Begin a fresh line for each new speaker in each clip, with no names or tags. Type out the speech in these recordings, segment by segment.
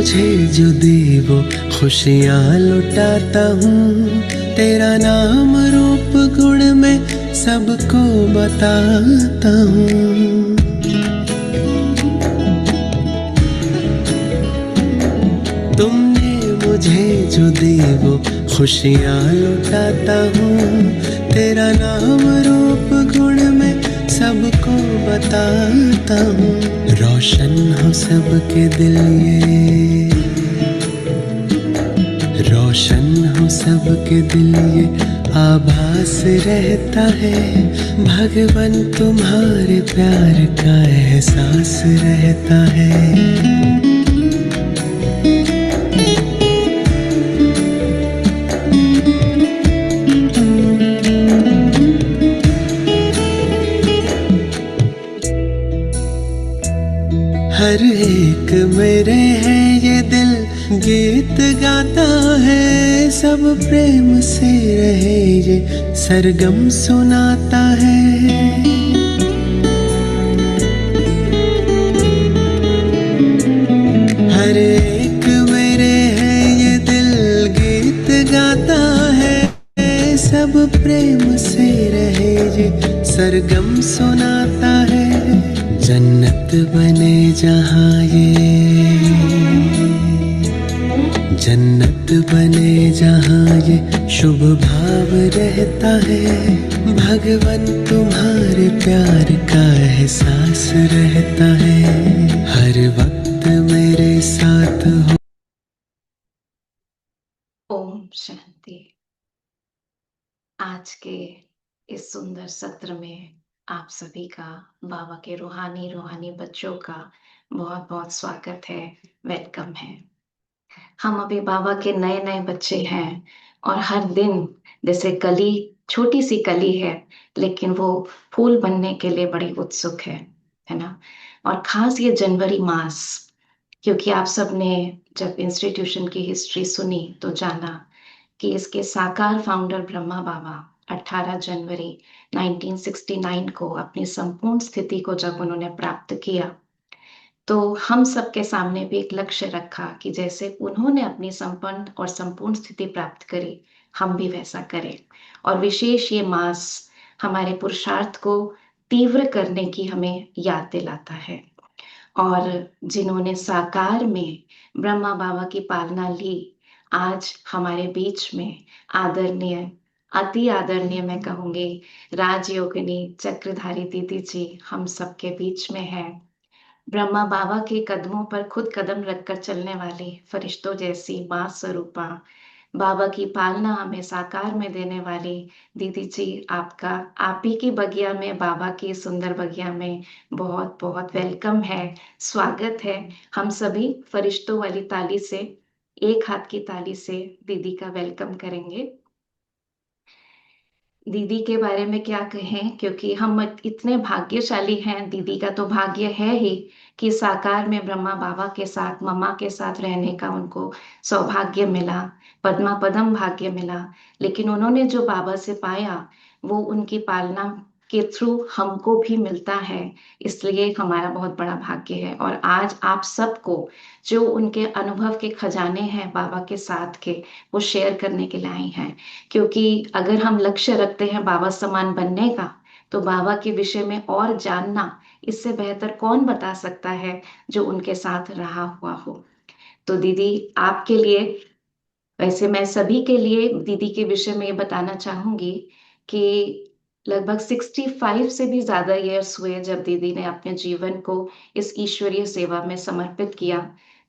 मुझे जो दी वो खुशियाँ लुटाता हूँ। तेरा नाम रूप गुण में सबको बताता हूँ। तुमने मुझे जो दी वो खुशियाँ लुटाता हूँ। तेरा नाम रूप गुण में सबको बताता हूँ। रोशन हो सबके दिल ये, रोशन हो सबके दिल ये आभास रहता है। भगवान तुम्हारे प्यार का एहसास रहता है। हर एक मेरे है ये दिल गीत गाता है। सब प्रेम से रहे ये सरगम सुनाता है। हर एक मेरे है ये दिल गीत गाता है। सब प्रेम से रहे ये सरगम सुनाता है। जन्नत बने जहाँ ये, जन्नत बने जहाँ ये शुभ भाव रहता है। भगवान तुम्हारे प्यार का एहसास रहता है। हर वक्त मेरे साथ हो।
ओम शांति। आज के इस सुंदर सत्र में आप सभी का, बाबा के रूहानी बच्चों का बहुत बहुत स्वागत है, वेलकम है। हम अभी बाबा के नए नए बच्चे हैं और हर दिन जैसे कली, छोटी सी कली है लेकिन वो फूल बनने के लिए बड़ी उत्सुक है ना। और खास ये जनवरी मास, क्योंकि आप सब ने जब इंस्टीट्यूशन की हिस्ट्री सुनी तो जाना कि इसके साकार फाउंडर ब्रह्मा बाबा 18 जनवरी 1969 को अपनी संपूर्ण स्थिति को जब उन्होंने प्राप्त किया तो हम सबके सामने भी एक लक्ष्य रखा कि जैसे उन्होंने अपनी संपन्न और संपूर्ण स्थिति प्राप्त करी, हम भी वैसा करें। और विशेष ये मास हमारे पुरुषार्थ को तीव्र करने की हमें याद दिलाता है। और जिन्होंने साकार में ब्रह्मा बाबा की पालना ली, आज हमारे बीच में आदरणीय, अति आदरणीय मैं कहूंगी, राजयोगिनी चक्रधारी दीदी जी हम सबके बीच में है। ब्रह्मा बाबा के कदमों पर खुद कदम रखकर चलने वाली फरिश्तों जैसी मां स्वरूपा, बाबा की पालना हमें साकार में देने वाली दीदी जी, आपका आप ही की बगिया में, बाबा की सुंदर बगिया में बहुत बहुत वेलकम है, स्वागत है। हम सभी फरिश्तों वाली ताली से, एक हाथ की ताली से दीदी का वेलकम करेंगे। दीदी के बारे में क्या कहें, क्योंकि हम इतने भाग्यशाली हैं। दीदी का तो भाग्य है ही कि साकार में ब्रह्मा बाबा के साथ, मम्मा के साथ रहने का उनको सौभाग्य मिला, पद्मा पदम भाग्य मिला। लेकिन उन्होंने जो बाबा से पाया वो उनकी पालना के थ्रू हमको भी मिलता है, इसलिए हमारा बहुत बड़ा भाग्य है। और आज आप सबको जो उनके अनुभव के खजाने हैं बाबा के साथ के, वो शेयर करने के लिए आई हैं। क्योंकि अगर हम लक्ष्य रखते हैं बाबा समान बनने का, तो बाबा के विषय में और जानना इससे बेहतर कौन बता सकता है जो उनके साथ रहा हुआ हो। तो दीदी आपके लिए, वैसे मैं सभी के लिए दीदी के विषय में ये बताना चाहूंगी कि लगभग 65 से भी ज्यादा ईयर्स हुए जब दीदी ने अपने जीवन को इस ईश्वरीय सेवा में समर्पित किया।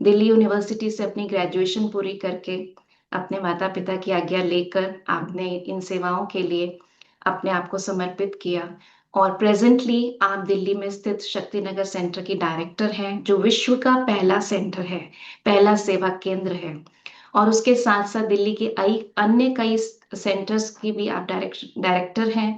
दिल्ली यूनिवर्सिटी से अपनी ग्रेजुएशन पूरी करके अपने माता पिता की आज्ञा लेकर आपने इन सेवाओं के लिए अपने आप को समर्पित किया। और प्रेजेंटली आप दिल्ली में स्थित शक्तिनगर सेंटर की डायरेक्टर हैं, जो विश्व का पहला सेंटर है, पहला सेवा केंद्र है। और उसके साथ साथ दिल्ली के अन्य कई सेंटर्स की भी आप डायरेक्टर हैं।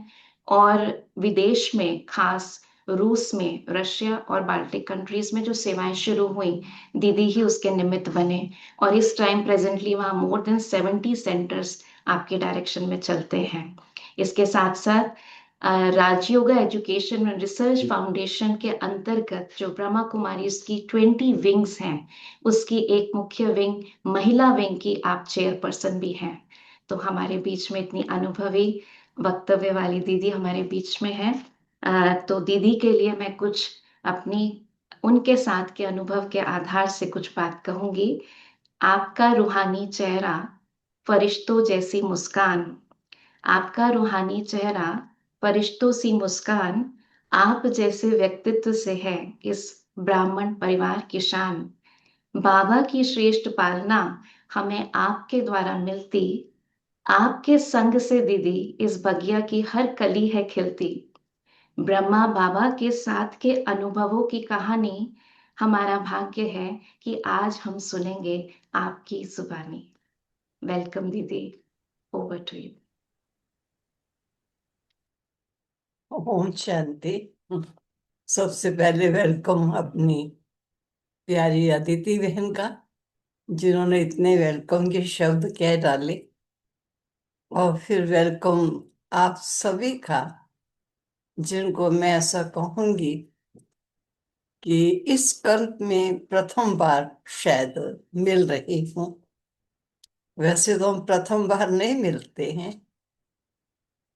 और विदेश में, खास रूस में, रशिया और बाल्टिक कंट्रीज में जो सेवाएं शुरू हुई, दीदी ही उसके निमित्त बने। और इस टाइम प्रेजेंटली वहाँ more than 70 सेंटर्स आपके डायरेक्शन में चलते हैं। इसके साथ साथ Rajyoga education and research foundation के अंतर्गत जो ब्रह्मा कुमारी की 20 विंग्स हैं, उसकी एक मुख्य विंग, महिला विंग की आप चेयरपर्सन भी हैं। तो हमारे बीच में इतनी अनुभवी वक्तव्य वाली दीदी हमारे बीच में है। तो दीदी के लिए मैं कुछ अपनी उनके साथ के अनुभव के आधार से कुछ बात कहूंगी। आपका रूहानी चेहरा, फरिश्तों जैसी मुस्कान, आपका रूहानी चेहरा, फरिश्तों सी मुस्कान, आप जैसे व्यक्तित्व से है इस ब्राह्मण परिवार की शान। बाबा की श्रेष्ठ पालना हमें आपके द्वारा मिलती, आपके संग से दीदी इस बगिया की हर कली है खिलती। ब्रह्मा बाबा के साथ के अनुभवों की कहानी, हमारा भाग्य है कि आज हम सुनेंगे आपकी जुबानी। वेलकम दीदी, over to you.
Om Shanti. सबसे पहले वेलकम अपनी प्यारी अदिति बहन का, जिन्होंने इतने वेलकम के शब्द कह डाले। और फिर वेलकम आप सभी का, जिनको मैं ऐसा कहूंगी कि इस कल्प में प्रथम बार शायद मिल रही हूँ। वैसे तो हम प्रथम बार नहीं मिलते हैं,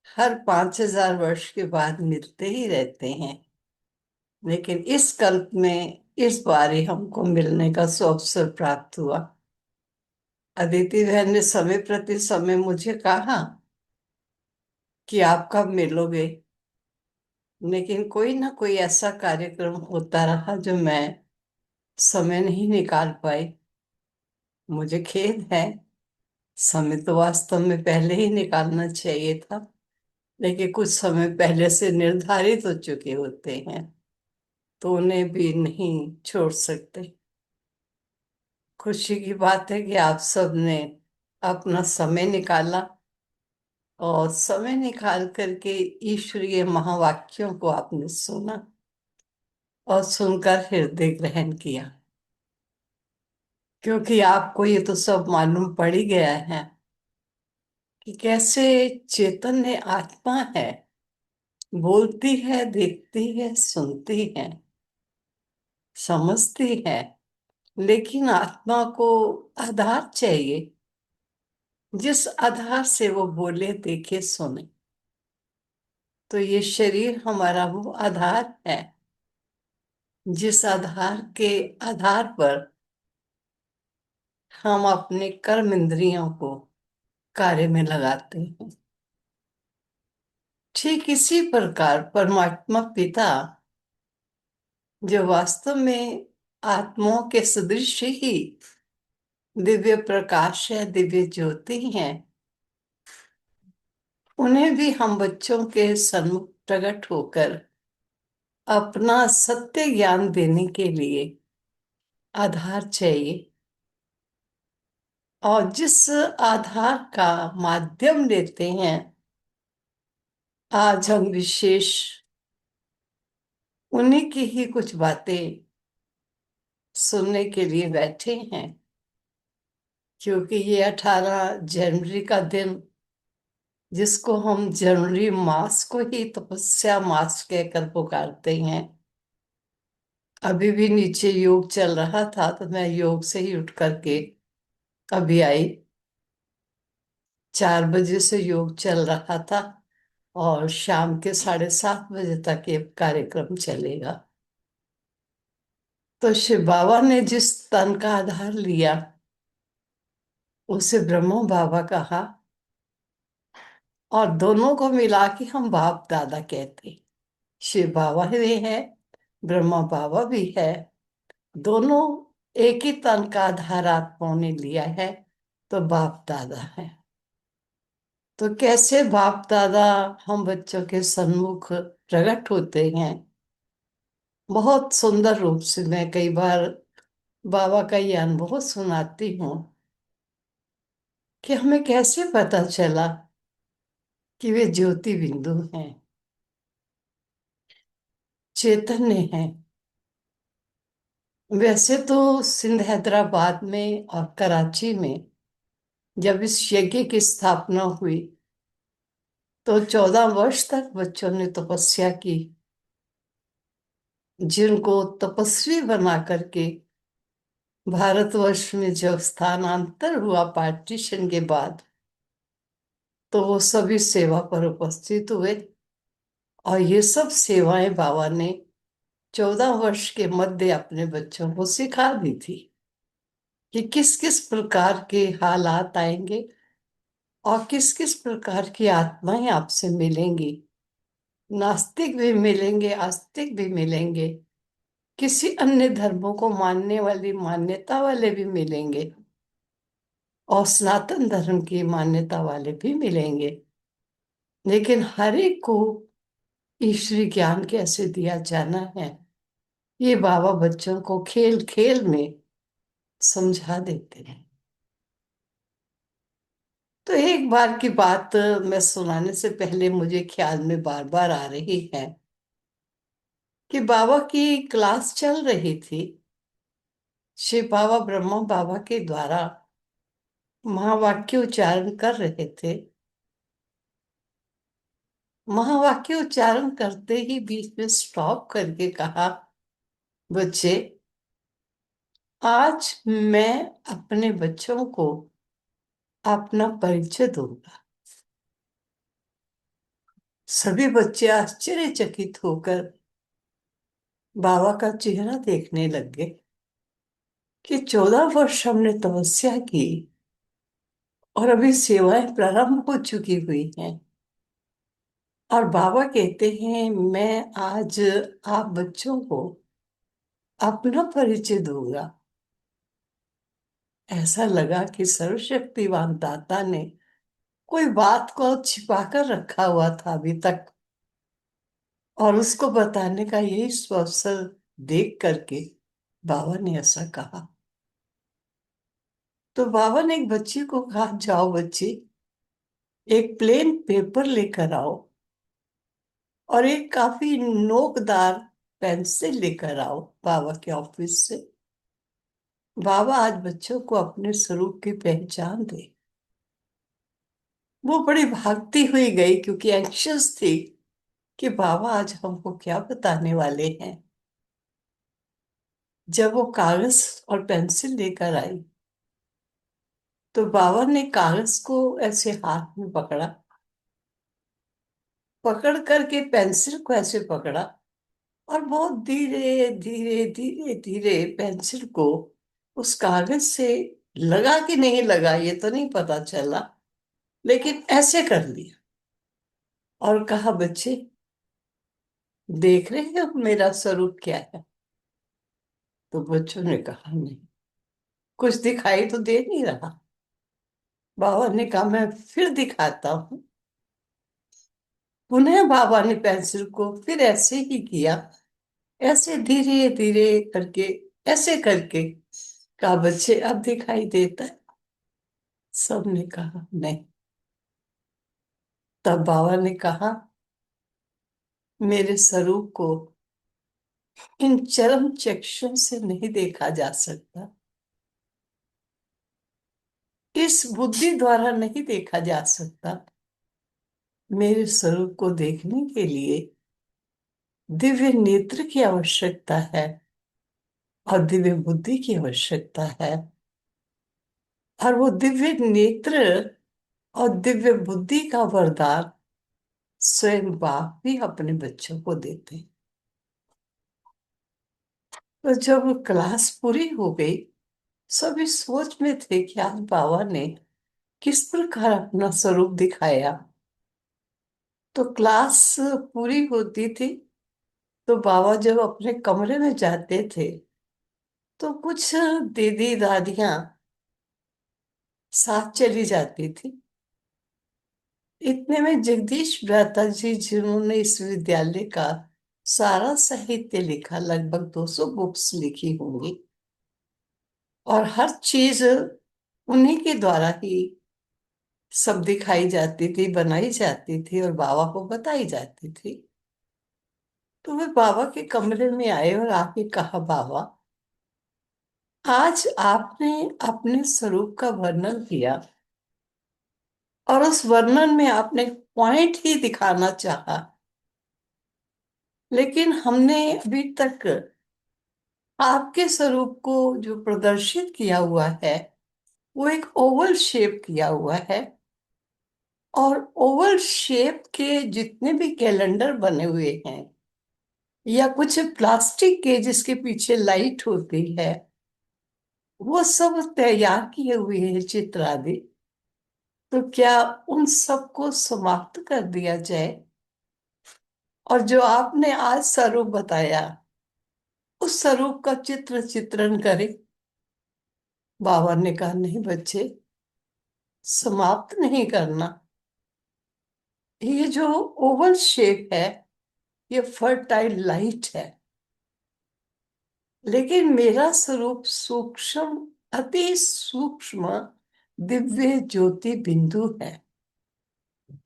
हर 5000 वर्ष के बाद मिलते ही रहते हैं, लेकिन इस कल्प में इस बार ही हमको मिलने का अवसर प्राप्त हुआ। अदिति बहन ने समय प्रति समय मुझे कहा कि आप कब मिलोगे, लेकिन कोई ना कोई ऐसा कार्यक्रम होता रहा जो मैं समय नहीं निकाल पाई। मुझे खेद है, समय तो वास्तव में पहले ही निकालना चाहिए था, लेकिन कुछ समय पहले से निर्धारित हो चुके होते हैं, तो उन्हें भी नहीं छोड़ सकते। खुशी की बात है कि आप सब ने अपना समय निकाला और समय निकाल करके ईश्वरीय महावाक्यों को आपने सुना और सुनकर हृदय ग्रहण किया, क्योंकि आपको ये तो सब मालूम पड़ ही गया है कि कैसे चैतन्य आत्मा है, बोलती है, देखती है, सुनती है, समझती है, लेकिन आत्मा को आधार चाहिए, जिस आधार से वो बोले, देखे, सुने। तो ये शरीर हमारा वो आधार है, जिस आधार के आधार पर हम अपने कर्म इंद्रियों को कार्य में लगाते हैं। ठीक इसी प्रकार परमात्मा पिता, जो वास्तव में आत्माओं के सदृश ही दिव्य प्रकाश है, दिव्य ज्योति है, उन्हें भी हम बच्चों के सन्मुख प्रकट होकर अपना सत्य ज्ञान देने के लिए आधार चाहिए। और जिस आधार का माध्यम लेते हैं, आज हम विशेष उन्हीं की ही कुछ बातें सुनने के लिए बैठे हैं, क्योंकि ये 18 जनवरी का दिन, जिसको हम जनवरी मास को ही तपस्या मास कहकर पुकारते हैं। अभी भी नीचे योग चल रहा था, तो मैं योग से ही उठ करके अभी आई। 4 बजे से योग चल रहा था और शाम के 7:30 बजे तक ये कार्यक्रम चलेगा। तो शिव बाबा ने जिस तन का आधार लिया, उसे ब्रह्मो बाबा कहा, और दोनों को मिला के हम बाप दादा कहते। शिव बाबा भी है, ब्रह्मा बाबा भी है, दोनों एक ही तन का आधार आत्माओं ने लिया है, तो बाप दादा है। तो कैसे बाप दादा हम बच्चों के सन्मुख प्रकट होते हैं, बहुत सुंदर रूप से। मैं कई बार बाबा का ये अनुभव सुनाती हूँ कि हमें कैसे पता चला कि वे ज्योति बिंदु हैं, चैतन्य हैं। वैसे तो सिंध हैदराबाद में और कराची में जब इस यज्ञ की स्थापना हुई, तो 14 वर्ष तक बच्चों ने तपस्या की, जिनको तपस्वी बना करके भारतवर्ष में जब स्थानांतर हुआ पार्टीशन के बाद, तो वो सभी सेवा पर उपस्थित हुए। और ये सब सेवाएं बाबा ने 14 वर्ष के मध्य अपने बच्चों को सिखा दी थी कि किस किस प्रकार के हालात आएंगे और किस किस प्रकार की आत्माएं आपसे मिलेंगी। नास्तिक भी मिलेंगे, आस्तिक भी मिलेंगे, किसी अन्य धर्मों को मानने वाली मान्यता वाले भी मिलेंगे, और सनातन धर्म की मान्यता वाले भी मिलेंगे। लेकिन हर एक को ईश्वरी ज्ञान कैसे दिया जाना है, ये बाबा बच्चों को खेल खेल में समझा देते हैं। तो एक बार की बात मैं सुनाने से पहले मुझे ख्याल में बार बार आ रही है कि बाबा की क्लास चल रही थी। शिव बाबा ब्रह्मा बाबा के द्वारा महावाक्य उच्चारण कर रहे थे। महावाक्य उच्चारण करते ही बीच में स्टॉप करके कहा, बच्चे, आज मैं अपने बच्चों को अपना परिचय दूंगा। सभी बच्चे आश्चर्यचकित होकर बाबा का चेहरा देखने लग गए कि 14 वर्ष हमने तपस्या की और अभी सेवाएं प्रारंभ हो चुकी हुई हैं, और बाबा कहते हैं मैं आज आप बच्चों को अपना परिचय दूंगा। ऐसा लगा कि सर्वशक्तिवान दाता ने कोई बात को छिपाकर रखा हुआ था अभी तक, और उसको बताने का यही अवसर देख करके बाबा ने ऐसा कहा। तो बाबा ने एक बच्ची को कहा, जाओ बच्ची, एक प्लेन पेपर लेकर आओ और एक काफी नोकदार पेंसिल लेकर आओ बाबा के ऑफिस से। बाबा आज बच्चों को अपने स्वरूप की पहचान दे। वो बड़ी भागती हुई गई क्योंकि एंक्शस थी कि बाबा आज हमको क्या बताने वाले हैं। जब वो कागज और पेंसिल लेकर आई तो बाबा ने कागज को ऐसे हाथ में पकड़ा, पकड़ करके पेंसिल को ऐसे पकड़ा, और बहुत धीरे धीरे धीरे धीरे पेंसिल को उस कागज से लगा कि नहीं लगा ये तो नहीं पता चला, लेकिन ऐसे कर लिया और कहा, बच्चे देख रहे हो मेरा स्वरूप क्या है? तो बच्चों ने कहा, नहीं, कुछ दिखाई तो दे नहीं रहा। बाबा ने कहा, मैं फिर दिखाता हूँ। पुनः बाबा ने पेंसिल को फिर ऐसे ही किया, ऐसे धीरे धीरे करके, ऐसे करके कहा, बच्चे अब दिखाई देता है? सबने कहा नहीं। तब बाबा ने कहा, मेरे स्वरूप को इन चरम चक्षुओं से नहीं देखा जा सकता, इस बुद्धि द्वारा नहीं देखा जा सकता। मेरे स्वरूप को देखने के लिए दिव्य नेत्र की आवश्यकता है और दिव्य बुद्धि की आवश्यकता है, और वो दिव्य नेत्र और दिव्य बुद्धि का वरदान स्वयं बाप भी अपने बच्चों को देते हैं। तो जब क्लास पूरी हो गई, सभी सोच में थे कि आज बाबा ने किस प्रकार अपना स्वरूप दिखाया। तो क्लास पूरी होती थी तो बाबा जब अपने कमरे में जाते थे तो कुछ दीदी दादियां साथ चली जाती थी। इतने में जगदीश भ्राता जी, जिन्होंने इस विद्यालय का सारा साहित्य लिखा, लगभग 200 बुक्स लिखी होंगी, और हर चीज उन्हीं के द्वारा ही सब दिखाई जाती थी, बनाई जाती थी और बाबा को बताई जाती थी। तो वे बाबा के कमरे में आए और आके कहा, बाबा, आज आपने अपने स्वरूप का वर्णन किया, और उस वर्णन में आपने पॉइंट ही दिखाना चाहा, लेकिन हमने अभी तक आपके स्वरूप को जो प्रदर्शित किया हुआ है वो एक ओवल शेप किया हुआ है। और ओवल शेप के जितने भी कैलेंडर बने हुए हैं या कुछ प्लास्टिक के जिसके पीछे लाइट होती है, वो सब तैयार किए हुए हैं चित्र आदि। तो क्या उन सबको समाप्त कर दिया जाए और जो आपने आज स्वरूप बताया उस स्वरूप का चित्रण करें? बाबा ने कहा, नहीं बच्चे, समाप्त नहीं करना। ये जो ओवल शेप है ये फर्टाइल लाइट है, लेकिन मेरा स्वरूप सूक्ष्म, अति सूक्ष्म दिव्य ज्योति बिंदु है।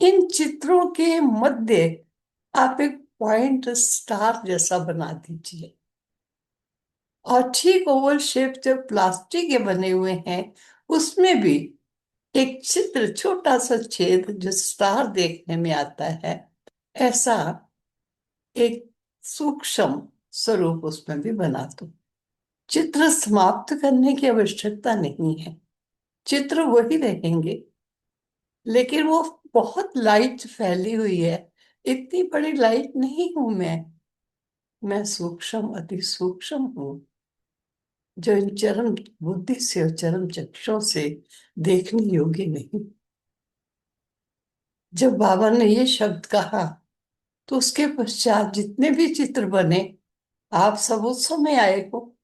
इन चित्रों के मध्य आप एक पॉइंट स्टार जैसा बना दीजिए। और ठीक ओवल शेप जो प्लास्टिक के बने हुए हैं उसमें भी एक चित्र, छोटा सा छेद जो स्टार देखने में आता है, ऐसा एक सूक्ष्म स्वरूप उसमें भी बना दो। चित्र समाप्त करने की आवश्यकता नहीं है, चित्र वही रहेंगे, लेकिन वो बहुत लाइट फैली हुई है। इतनी बड़ी लाइट नहीं हूं मैं सूक्ष्म, अति सूक्ष्म हूं, जो इन चरम बुद्धि से और चरम चक्षुओं से देखने योग्य नहीं। जब बाबा ने ये शब्द कहा तो उसके पश्चात जितने भी चित्र बने, आप सब उस समय आए हो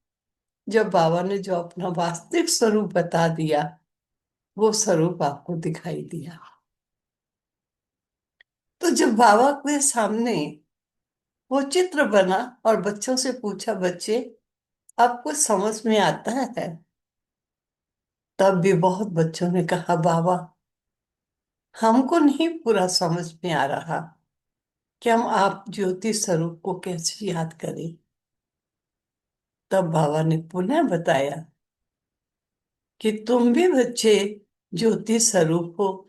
जब बाबा ने जो अपना वास्तविक स्वरूप बता दिया, वो स्वरूप आपको दिखाई दिया। तो जब बाबा के सामने वो चित्र बना और बच्चों से पूछा, बच्चे आपको समझ में आता है? तब भी बहुत बच्चों ने कहा, बाबा हमको नहीं पूरा समझ में आ रहा कि हम आप ज्योति स्वरूप को कैसे याद करें। तब बाबा ने पुनः बताया कि तुम भी बच्चे ज्योति स्वरूप हो,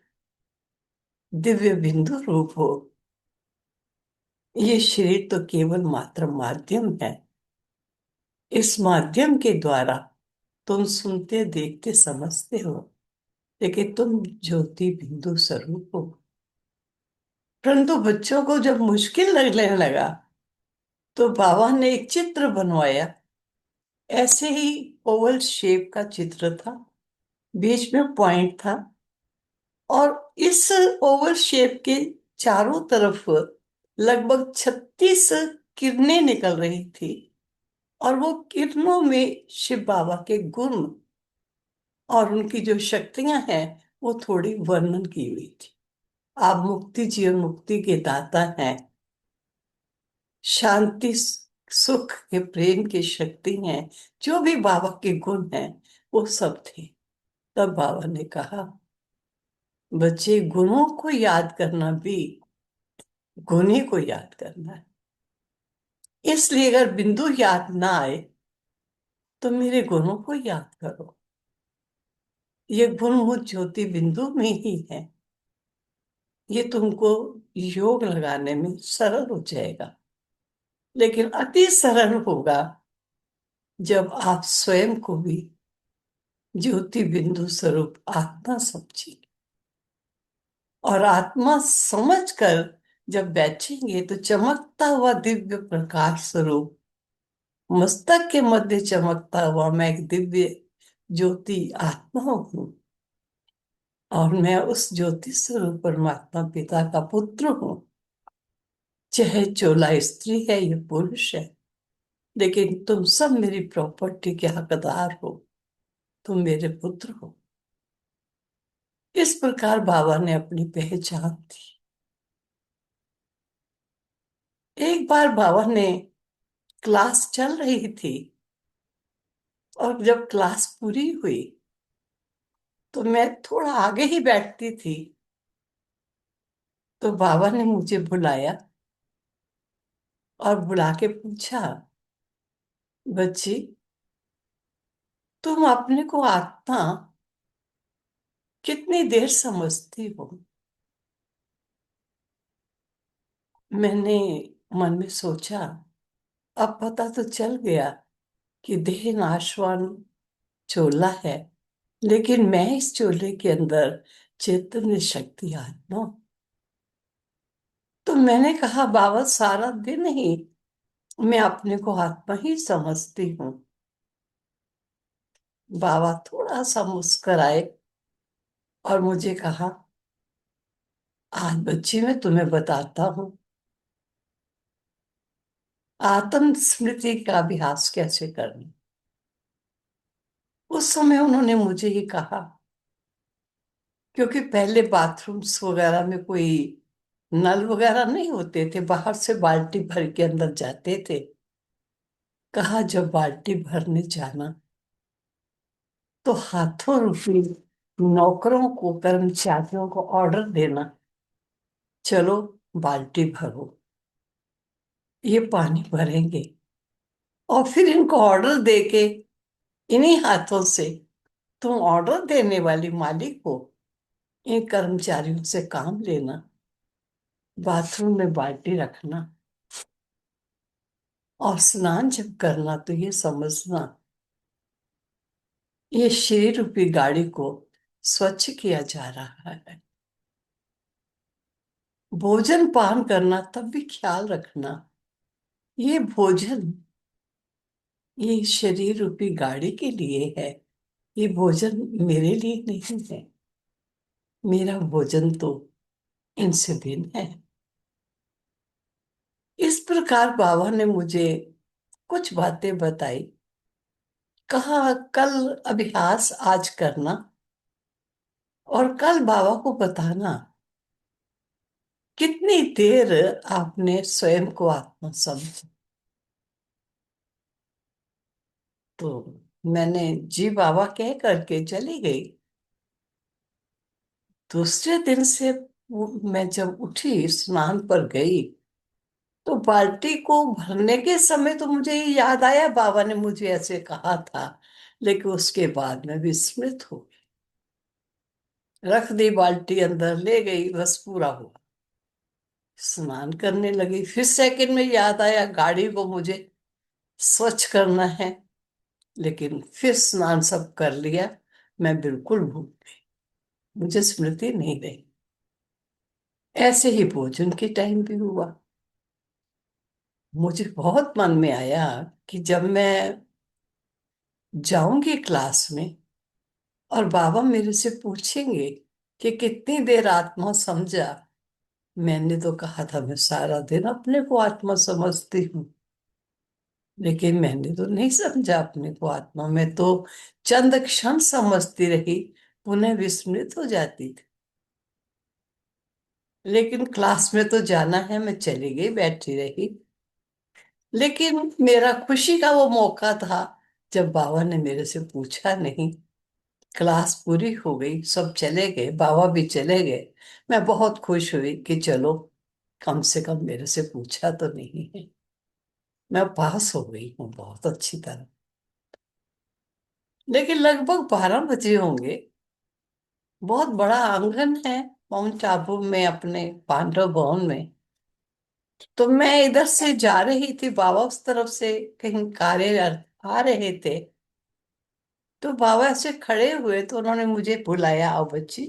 दिव्य बिंदु रूप हो। ये शरीर तो केवल मात्र माध्यम है। इस माध्यम के द्वारा तुम सुनते, देखते, समझते हो, लेकिन तुम ज्योति बिंदु स्वरूप हो। परंतु बच्चों को जब मुश्किल लगने लगा तो बाबा ने एक चित्र बनवाया। ऐसे ही ओवल शेप का चित्र था, बीच में पॉइंट था, और इस ओवल शेप के चारों तरफ लगभग 36 किरणें निकल रही थी। और वो किरणों में शिव बाबा के गुण और उनकी जो शक्तियां हैं वो थोड़ी वर्णन की हुई थी। आप मुक्ति, जीवन मुक्ति के दाता हैं, शांति, सुख के, प्रेम की शक्ति हैं, जो भी बाबा के गुण हैं वो सब थे। तब बाबा ने कहा, बच्चे गुणों को याद करना भी गुण ही को याद करना है। इसलिए अगर बिंदु याद ना आए तो मेरे गुणों को याद करो। ये गुण मुझ ज्योति बिंदु में ही है। ये तुमको योग लगाने में सरल हो जाएगा, लेकिन अति सरल होगा जब आप स्वयं को भी ज्योति बिंदु स्वरूप आत्मा समझिए। और आत्मा समझकर जब बैठेंगे तो चमकता हुआ दिव्य प्रकाश स्वरूप, मस्तक के मध्य चमकता हुआ मैं एक दिव्य ज्योति आत्मा हूँ। और मैं उस ज्योति स्वरूप परमात्मा पिता का पुत्र हूँ। चाहे चोला स्त्री है या पुरुष है, लेकिन तुम सब मेरी प्रॉपर्टी के हकदार हो, तुम मेरे पुत्र हो। इस प्रकार बाबा ने अपनी पहचान दी। एक बार बाबा ने, क्लास चल रही थी और जब क्लास पूरी हुई तो मैं थोड़ा आगे ही बैठती थी, तो बाबा ने मुझे बुलाया और बुला के पूछा, बच्ची तुम अपने को आत्मा कितनी देर समझती हो। मैंने मन में सोचा, अब पता तो चल गया कि देह नाशवान चोला है, लेकिन मैं इस चोले के अंदर चैतन्य शक्ति आत्मा। तो मैंने कहा, बाबा सारा दिन ही मैं अपने को आत्मा ही समझती हूँ। बाबा थोड़ा सा मुस्कुराए और मुझे कहा, आज बच्ची मैं तुम्हें बताता हूँ आत्म स्मृति का अभ्यास कैसे करना। उस समय उन्होंने मुझे ये कहा, क्योंकि पहले बाथरूम्स वगैरह में कोई नल वगैरह नहीं होते थे, बाहर से बाल्टी भर के अंदर जाते थे। कहा, जब बाल्टी भरने जाना तो हाथों रूपी नौकरों को, कर्मचारियों को ऑर्डर देना, चलो बाल्टी भरो, ये पानी भरेंगे। और फिर इनको ऑर्डर देके इन्हीं हाथों से तुम ऑर्डर देने वाली मालिक हो, इन कर्मचारियों से काम लेना, बाथरूम में बाल्टी रखना, और स्नान जब करना तो ये समझना ये शरीर रूपी गाड़ी को स्वच्छ किया जा रहा है। भोजन पान करना तब भी ख्याल रखना, ये भोजन ये शरीर रूपी गाड़ी के लिए है, ये भोजन मेरे लिए नहीं है। मेरा भोजन तो इनसे भिन्न है। इस प्रकार बाबा ने मुझे कुछ बातें बताई। कहा, कल अभ्यास आज करना और कल बाबा को बताना कितनी देर आपने स्वयं को आत्मा समझा। तो मैंने जी बाबा कह करके चली गई। दूसरे दिन से मैं जब उठी, स्नान पर गई, तो बाल्टी को भरने के समय तो मुझे ये याद आया बाबा ने मुझे ऐसे कहा था, लेकिन उसके बाद मैं विस्मृत हो गई। रख दी बाल्टी, अंदर ले गई, बस पूरा हुआ। स्नान करने लगी, फिर सेकंड में याद आया गाड़ी को मुझे स्वच्छ करना है, लेकिन फिर स्नान सब कर लिया। मैं बिल्कुल भूल गई, मुझे स्मृति नहीं रही। ऐसे ही भोजन के टाइम भी हुआ। मुझे बहुत मन में आया कि जब मैं जाऊंगी क्लास में और बाबा मेरे से पूछेंगे कि कितनी देर आत्मा समझा, मैंने तो कहा था मैं सारा दिन अपने को आत्मा समझती हूँ, लेकिन मैंने तो नहीं समझा अपने को आत्मा। मैं तो चंद क्षण समझती रही, पुनः विस्मृत हो जाती थी। लेकिन क्लास में तो जाना है, मैं चली गई, बैठी रही। लेकिन मेरा खुशी का वो मौका था जब बाबा ने मेरे से पूछा नहीं। क्लास पूरी हो गई, सब चले गए, बाबा भी चले गए। मैं बहुत खुश हुई कि चलो, कम से कम मेरे से पूछा तो नहीं है। मैं पास हो गई हूँ बहुत अच्छी तरह। लेकिन लगभग 12 बजे होंगे। बहुत बड़ा आंगन है माउंट आबू में, अपने पांडव भवन में। तो मैं इधर से जा रही थी, बाबा उस तरफ से कहीं कार्य आ रहे थे। तो बाबा ऐसे खड़े हुए तो उन्होंने मुझे बुलाया, आओ बच्ची।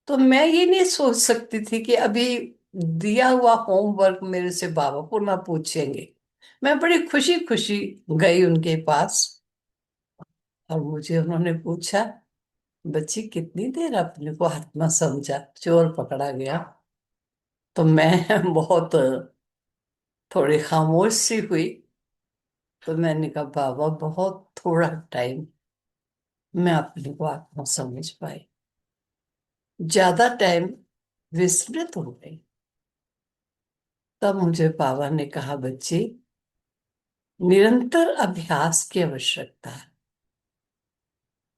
तो मैं ये नहीं सोच सकती थी कि अभी दिया हुआ होमवर्क मेरे से बाबा को ना पूछेंगे। मैं बड़ी खुशी खुशी गई उनके पास और मुझे उन्होंने पूछा, बच्ची कितनी देर अपने को आत्मा समझा, चोर पकड़ा गया। तो मैं बहुत थोड़ी खामोश सी हुई। तो मैंने कहा, बाबा बहुत थोड़ा टाइम मैं अपने को आत्मा समझ पाई, ज्यादा टाइम विस्मृत हो गई। तब मुझे बाबा ने कहा, बच्ची निरंतर अभ्यास की आवश्यकता है,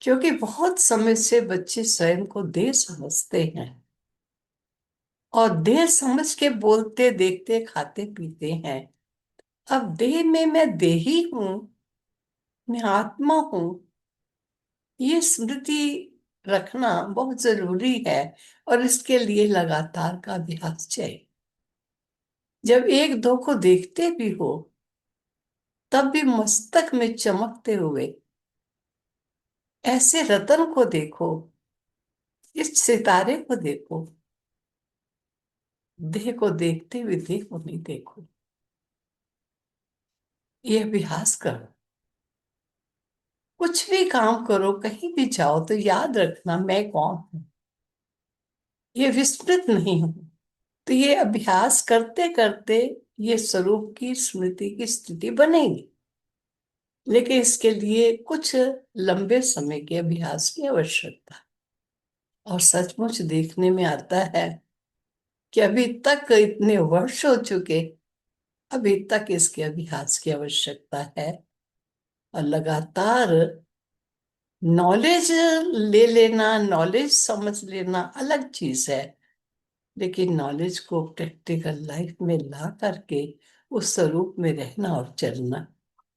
क्योंकि बहुत समय से बच्चे स्वयं को देह समझते हैं और देह समझ के बोलते, देखते, खाते पीते हैं। अब देह में मैं देही हूं, मैं आत्मा हूं, ये स्मृति रखना बहुत जरूरी है, और इसके लिए लगातार का अभ्यास चाहिए। जब एक दो को देखते भी हो, तब भी मस्तक में चमकते हुए ऐसे रतन को देखो, इस सितारे को देखो। देह को देखते हुए देह को नहीं देखो। ये अभ्यास करो। कुछ भी काम करो, कहीं भी जाओ, तो याद रखना मैं कौन हूं, ये विस्मृत नहीं हूं। तो ये अभ्यास करते करते ये स्वरूप की स्मृति की स्थिति बनेगी। लेकिन इसके लिए कुछ लंबे समय के अभ्यास की आवश्यकता है। और सचमुच देखने में आता है कि अभी तक इतने वर्ष हो चुके, अभी तक इसके अभ्यास की आवश्यकता है। और लगातार नॉलेज ले लेना, नॉलेज समझ लेना अलग चीज है, लेकिन नॉलेज को प्रैक्टिकल लाइफ में ला करके उस स्वरूप में रहना और चलना,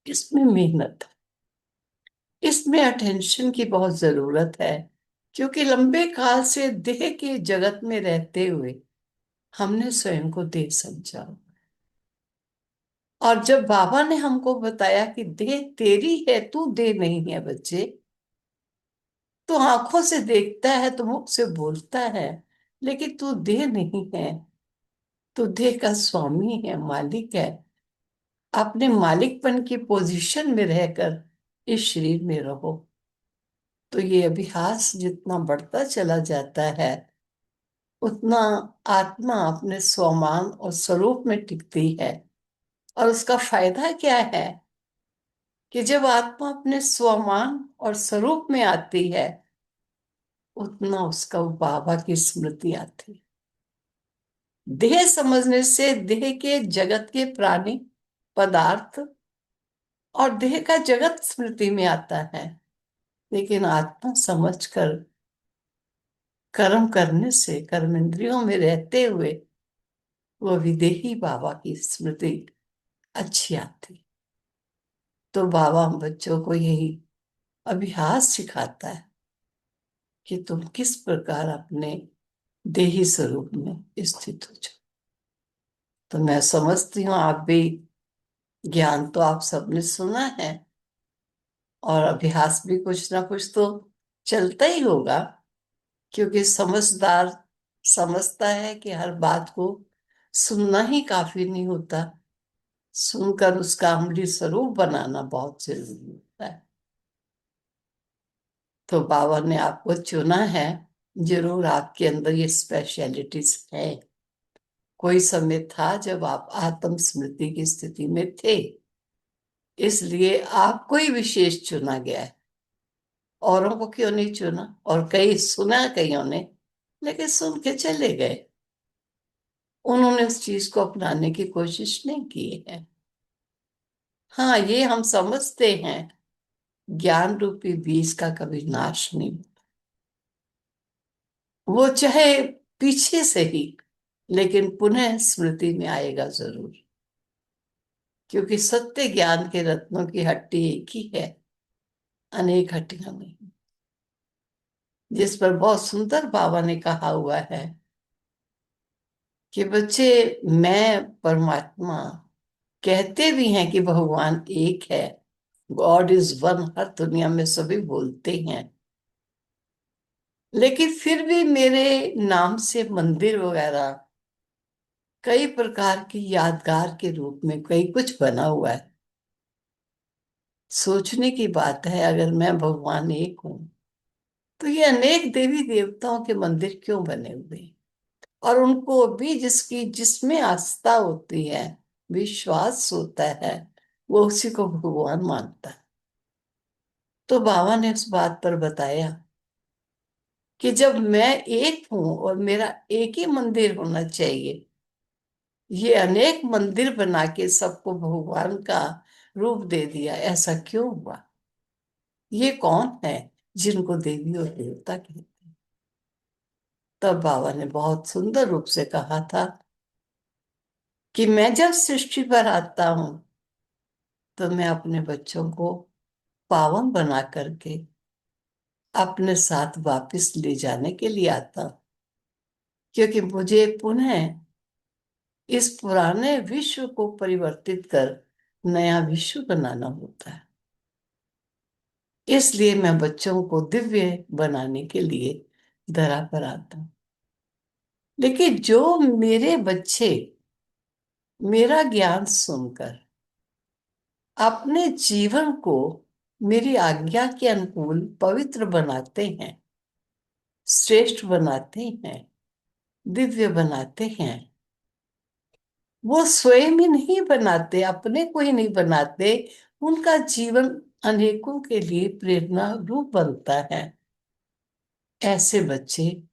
इसमें मेहनत है। इसमें अटेंशन की बहुत जरूरत है, क्योंकि लंबे काल से देह के जगत में रहते हुए हमने स्वयं को देह समझा। और जब बाबा ने हमको बताया कि देह तेरी है, तू देह नहीं है बच्चे, तू आंखों से देखता है, तू मुख से बोलता है, लेकिन तू देह नहीं है। तू देह का स्वामी है, मालिक है। अपने मालिकपन की पोजीशन में रहकर इस शरीर में रहो। तो ये अभ्यास जितना बढ़ता चला जाता है, उतना आत्मा अपने स्वमान और स्वरूप में टिकती है। और उसका फायदा क्या है कि जब आत्मा अपने स्वमान और स्वरूप में आती है, उतना उसका बाबा की स्मृति आती है। देह समझने से देह के जगत के प्राणी, पदार्थ और देह का जगत स्मृति में आता है। लेकिन आत्मा समझकर कर्म करने से, कर्म इंद्रियों में रहते हुए, वो विदेही बाबा की स्मृति अच्छी आती। तो बाबा हम बच्चों को यही अभ्यास सिखाता है कि तुम किस प्रकार अपने देही स्वरूप में स्थित हो जाओ। तो मैं समझती हूँ आप भी, ज्ञान तो आप सबने सुना है, और अभ्यास भी कुछ ना कुछ तो चलता ही होगा, क्योंकि समझदार समझता है कि हर बात को सुनना ही काफी नहीं होता, सुनकर उसका अमली स्वरूप बनाना बहुत जरूरी होता है। तो बाबा ने आपको चुना है, जरूर आपके अंदर ये स्पेशलिटीज है। कोई समय था जब आप आत्म स्मृति की स्थिति में थे, इसलिए आपको ही विशेष चुना गया है। औरों को क्यों नहीं चुना? और कई सुना कईयों ने, लेकिन सुन के चले गए, उन्होंने उस चीज को अपनाने की कोशिश नहीं की है। हाँ, ये हम समझते हैं, ज्ञान रूपी बीज का कभी नाश नहीं, वो चाहे पीछे से ही, लेकिन पुनः स्मृति में आएगा जरूर। क्योंकि सत्य ज्ञान के रत्नों की हट्टी एक ही है, अनेक हट्टियां नहीं। जिस पर बहुत सुंदर बाबा ने कहा हुआ है कि बच्चे, मैं परमात्मा, कहते भी हैं कि भगवान एक है, गॉड इज वन, हर दुनिया में सभी बोलते हैं, लेकिन फिर भी मेरे नाम से मंदिर वगैरह कई प्रकार की यादगार के रूप में कई कुछ बना हुआ है। सोचने की बात है, अगर मैं भगवान एक हूं, तो ये अनेक देवी देवताओं के मंदिर क्यों बने हुए हैं? और उनको भी जिसकी जिसमें आस्था होती है, विश्वास होता है, वो उसी को भगवान मानता है। तो बाबा ने उस बात पर बताया कि जब मैं एक हूं और मेरा एक ही मंदिर होना चाहिए, ये अनेक मंदिर बना के सबको भगवान का रूप दे दिया, ऐसा क्यों हुआ? ये कौन है जिनको देवी और देवता कहते हैं? तब बाबा ने बहुत सुंदर रूप से कहा था कि मैं जब सृष्टि पर आता हूं, तो मैं अपने बच्चों को पावन बना करके अपने साथ वापस ले जाने के लिए आता हूं, क्योंकि मुझे पुनः इस पुराने विश्व को परिवर्तित कर नया विश्व बनाना होता है। इसलिए मैं बच्चों को दिव्य बनाने के लिए धरा पर आता हूं। लेकिन जो मेरे बच्चे मेरा ज्ञान सुनकर अपने जीवन को मेरी आज्ञा के अनुकूल पवित्र बनाते हैं, श्रेष्ठ बनाते हैं, दिव्य बनाते हैं, वो स्वयं ही नहीं बनाते, अपने को ही नहीं बनाते, उनका जीवन अनेकों के लिए प्रेरणा रूप बनता है। ऐसे बच्चे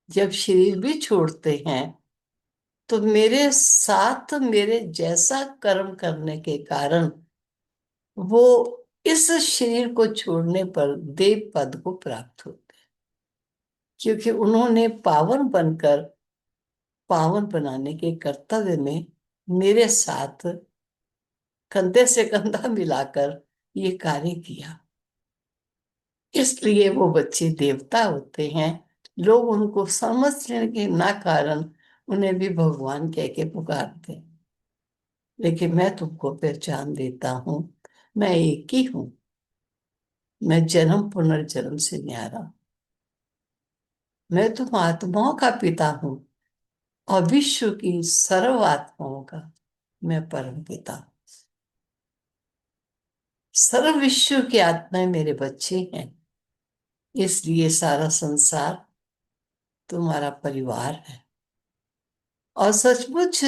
जब शरीर भी छोड़ते हैं तो मेरे साथ मेरे जैसा कर्म करने के कारण वो इस शरीर को छोड़ने पर देव पद को प्राप्त होते हैं, क्योंकि उन्होंने पावन बनकर पावन बनाने के कर्तव्य में मेरे साथ कंधे से कंधा मिलाकर ये कार्य किया। इसलिए वो बच्चे देवता होते हैं। लोग उनको समझने के ना कारण उन्हें भी भगवान कह के पुकारते हैं। लेकिन मैं तुमको पहचान देता हूं, मैं एक ही हूं। मैं जन्म पुनर्जन्म से न्यारा हूं। मैं तुम आत्माओं का पिता हूं और विश्व की सर्व आत्माओं का मैं परम पिता हूं। सर्व विश्व की आत्माएं मेरे बच्चे हैं, इसलिए सारा संसार तुम्हारा परिवार है। और सचमुच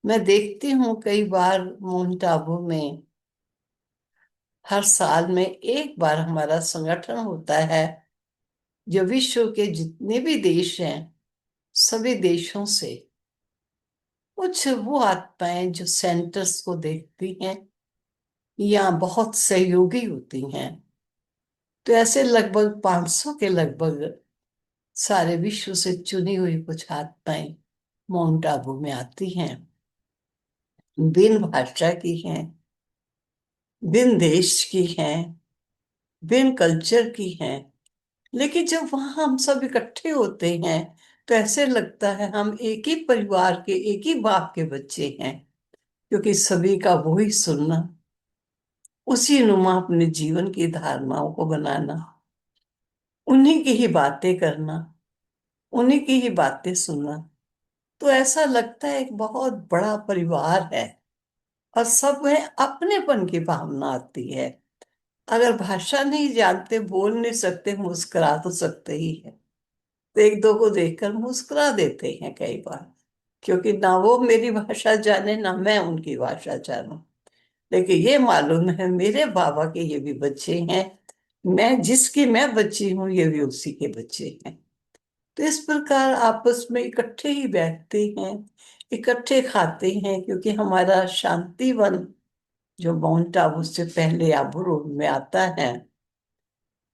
मैं देखती हूँ कई बार माउंट आबू में हर साल में एक बार हमारा संगठन होता है, जो विश्व के जितने भी देश हैं सभी देशों से कुछ वो आत्माएं जो सेंटर्स को देखती हैं या बहुत सहयोगी होती हैं। तो ऐसे लगभग 500 के लगभग सारे विश्व से चुनी हुई कुछ आत्माएं माउंट आबू में आती हैं। बिन भाषा की हैं, बिन देश की हैं, बिन कल्चर की हैं। लेकिन जब वहां हम सब इकट्ठे होते हैं तो ऐसे लगता है हम एक ही परिवार के, एक ही बाप के बच्चे हैं। क्योंकि सभी का वही सुनना, उसी नुमा अपने जीवन की धारणाओं को बनाना, उन्हीं की ही बातें करना, उन्हीं की ही बातें सुनना, तो ऐसा लगता है एक बहुत बड़ा परिवार है। और सब में अपनेपन की भावना आती है। अगर भाषा नहीं जानते, बोल नहीं सकते, मुस्कुरा तो सकते ही है। तो एक दो को देखकर मुस्कुरा देते हैं कई बार, क्योंकि ना वो मेरी भाषा जाने ना मैं उनकी भाषा जानूं। लेकिन ये मालूम है मेरे बाबा के ये भी बच्चे हैं, मैं जिसकी मैं बच्ची हूँ ये भी उसी के बच्चे हैं। तो इस प्रकार आपस में इकट्ठे ही बैठते हैं, इकट्ठे खाते हैं, क्योंकि हमारा शांतिवन जो माउंट आबू से पहले आबू रोड में आता है,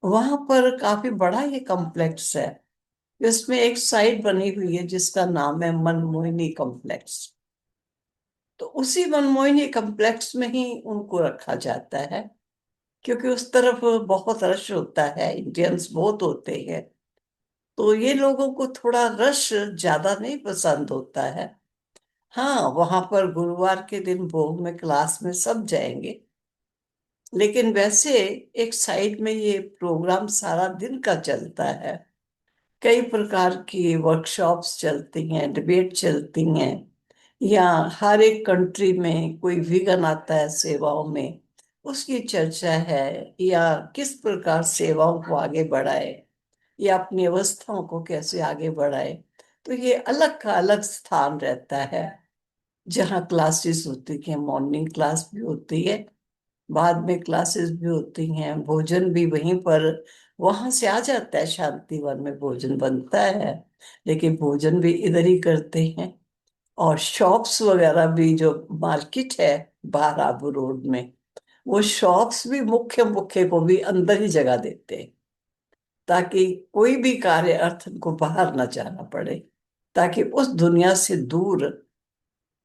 वहां पर काफी बड़ा ये कॉम्प्लेक्स है। इसमें एक साइट बनी हुई है जिसका नाम है मनमोहिनी कॉम्प्लेक्स। तो उसी मनमोहिनी कॉम्प्लेक्स में ही उनको रखा जाता है, क्योंकि उस तरफ बहुत रश होता है, इंडियंस बहुत होते हैं। तो ये लोगों को थोड़ा रश ज्यादा नहीं पसंद होता है। हाँ, वहां पर गुरुवार के दिन भोग में क्लास में सब जाएंगे, लेकिन वैसे एक साइड में ये प्रोग्राम सारा दिन का चलता है। कई प्रकार की वर्कशॉप्स चलती हैं, डिबेट चलती हैं, या हर एक कंट्री में कोई विघन आता है सेवाओं में, उसकी चर्चा है, या किस प्रकार सेवाओं को आगे बढ़ाए या अपनी अवस्थाओं को कैसे आगे बढ़ाए। तो ये अलग का अलग स्थान रहता है जहाँ क्लासेस होती हैं। मॉर्निंग क्लास भी होती है, बाद में क्लासेस भी होती हैं, भोजन भी वहीं पर वहां से आ जाता है, शांतिवन में भोजन बनता है। लेकिन भोजन भी इधर ही करते हैं। और शॉप्स वगैरह भी, जो मार्केट है बाहर आबू रोड में, वो शॉप्स भी मुख्य मुख्य को भी अंदर ही जगह देते हैं, ताकि कोई भी कार्य अर्थ को बाहर न जाना पड़े, ताकि उस दुनिया से दूर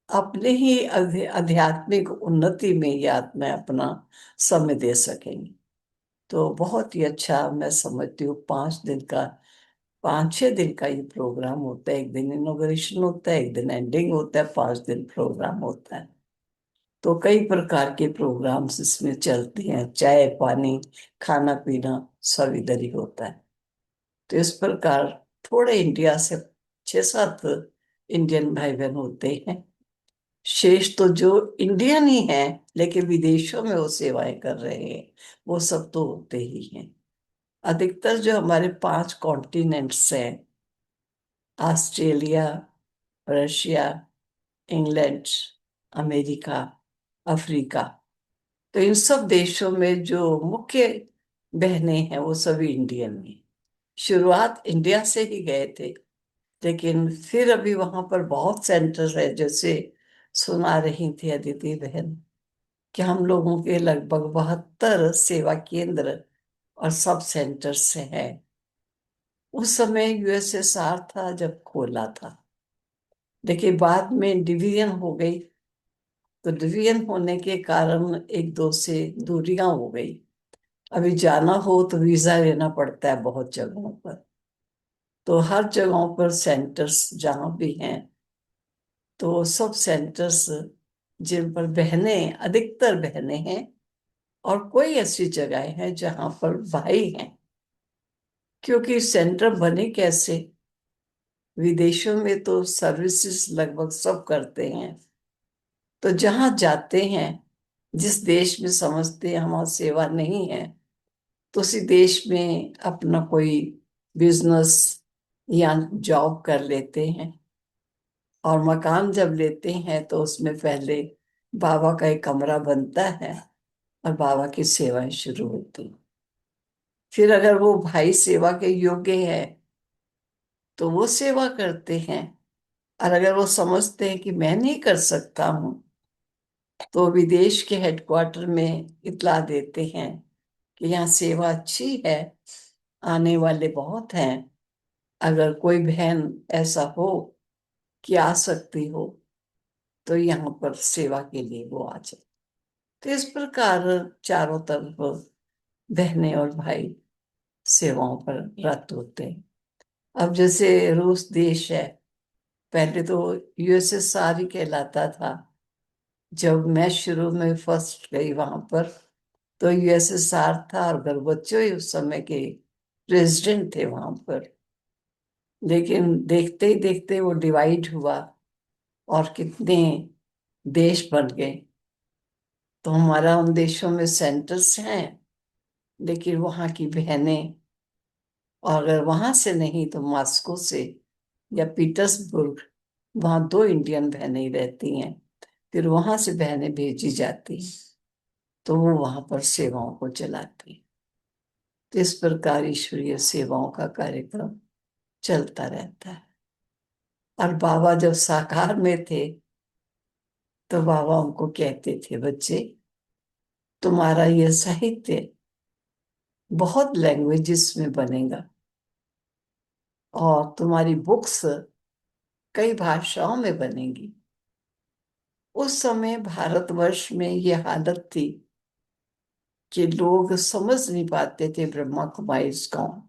अपने ही आध्यात्मिक उन्नति में ये आत्मा अपना समय दे सकेंगे। तो बहुत ही अच्छा मैं समझती हूँ। 5 दिन का, 5-6 दिन का ये प्रोग्राम होता है। एक दिन इनॉग्रेशन होता है, एक दिन एंडिंग होता है, 5 दिन प्रोग्राम होता है। तो कई प्रकार के प्रोग्राम्स इसमें चलते हैं, चाय पानी खाना पीना सब इधर ही होता है। तो इस प्रकार थोड़े इंडिया से 6-7 इंडियन भाई बहन होते हैं। शेष तो जो इंडियन ही हैं लेकिन विदेशों में वो सेवाएं कर रहे हैं, वो सब तो होते ही हैं। अधिकतर जो हमारे 5 कॉन्टिनेंट्स हैं, Australia, Russia, England, America, Africa, तो इन सब देशों में जो मुख्य बहनें हैं वो सभी इंडियन हैं। शुरुआत इंडिया से ही गए थे, लेकिन फिर अभी वहां पर बहुत सेंटर है। जैसे सुना रही थी अदिति बहन कि हम लोगों के लगभग 72 सेवा केंद्र और सब सेंटर से हैं। उस समय यूएसएसआर था जब खोला था, लेकिन बाद में डिवीजन हो गई। तो डिवीजन होने के कारण एक दो से दूरियां हो गई। अभी जाना हो तो वीजा लेना पड़ता है बहुत जगहों पर। तो हर जगहों पर सेंटर्स जहाँ भी हैं, तो सब सेंटर्स जिन पर बहनें, अधिकतर बहनें हैं, और कोई ऐसी जगह है जहाँ पर भाई हैं। क्योंकि सेंटर बने कैसे, विदेशों में तो सर्विसेज लगभग सब करते हैं। तो जहाँ जाते हैं, जिस देश में समझते हैं हमारा सेवा नहीं है, तो उसी देश में अपना कोई बिजनेस या जॉब कर लेते हैं। और मकान जब लेते हैं तो उसमें पहले बाबा का एक कमरा बनता है और बाबा की सेवाएं शुरू होती हैं। फिर अगर वो भाई सेवा के योग्य है तो वो सेवा करते हैं, और अगर वो समझते हैं कि मैं नहीं कर सकता हूँ, तो विदेश के हेडक्वार्टर में इत्तला देते हैं कि यहाँ सेवा अच्छी है, आने वाले बहुत हैं, अगर कोई बहन ऐसा हो कि आ सकती हो तो यहाँ पर सेवा के लिए वो आ जाए। तो इस प्रकार चारों तरफ बहनें और भाई सेवाओं पर रत होते हैं। अब जैसे रूस देश है, पहले तो यूएसएसआर ही कहलाता था। जब मैं शुरू में फर्स्ट गई वहां पर तो यूएसएसआर था, और गोर्बेचोव ही उस समय के प्रेसिडेंट थे वहां पर। लेकिन देखते ही देखते वो डिवाइड हुआ और कितने देश बन गए। तो हमारा उन देशों में सेंटर्स हैं, लेकिन वहाँ की बहनें, और अगर वहां से नहीं तो मॉस्को से या पीटर्सबर्ग, वहाँ 2 इंडियन बहनें रहती हैं। फिर वहां से बहनें भेजी जाती हैं, तो वो वहां पर सेवाओं को चलाती हैं। तो इस प्रकार ईश्वरीय सेवाओं का कार्यक्रम चलता रहता है। और बाबा जब साकार में थे तो बाबा उनको कहते थे, बच्चे तुम्हारा यह साहित्य बहुत लैंग्वेजेस में बनेगा, और तुम्हारी बुक्स कई भाषाओं में बनेगी। उस समय भारतवर्ष में ये हालत थी कि लोग समझ नहीं पाते थे ब्रह्मा कुमारीज कौन।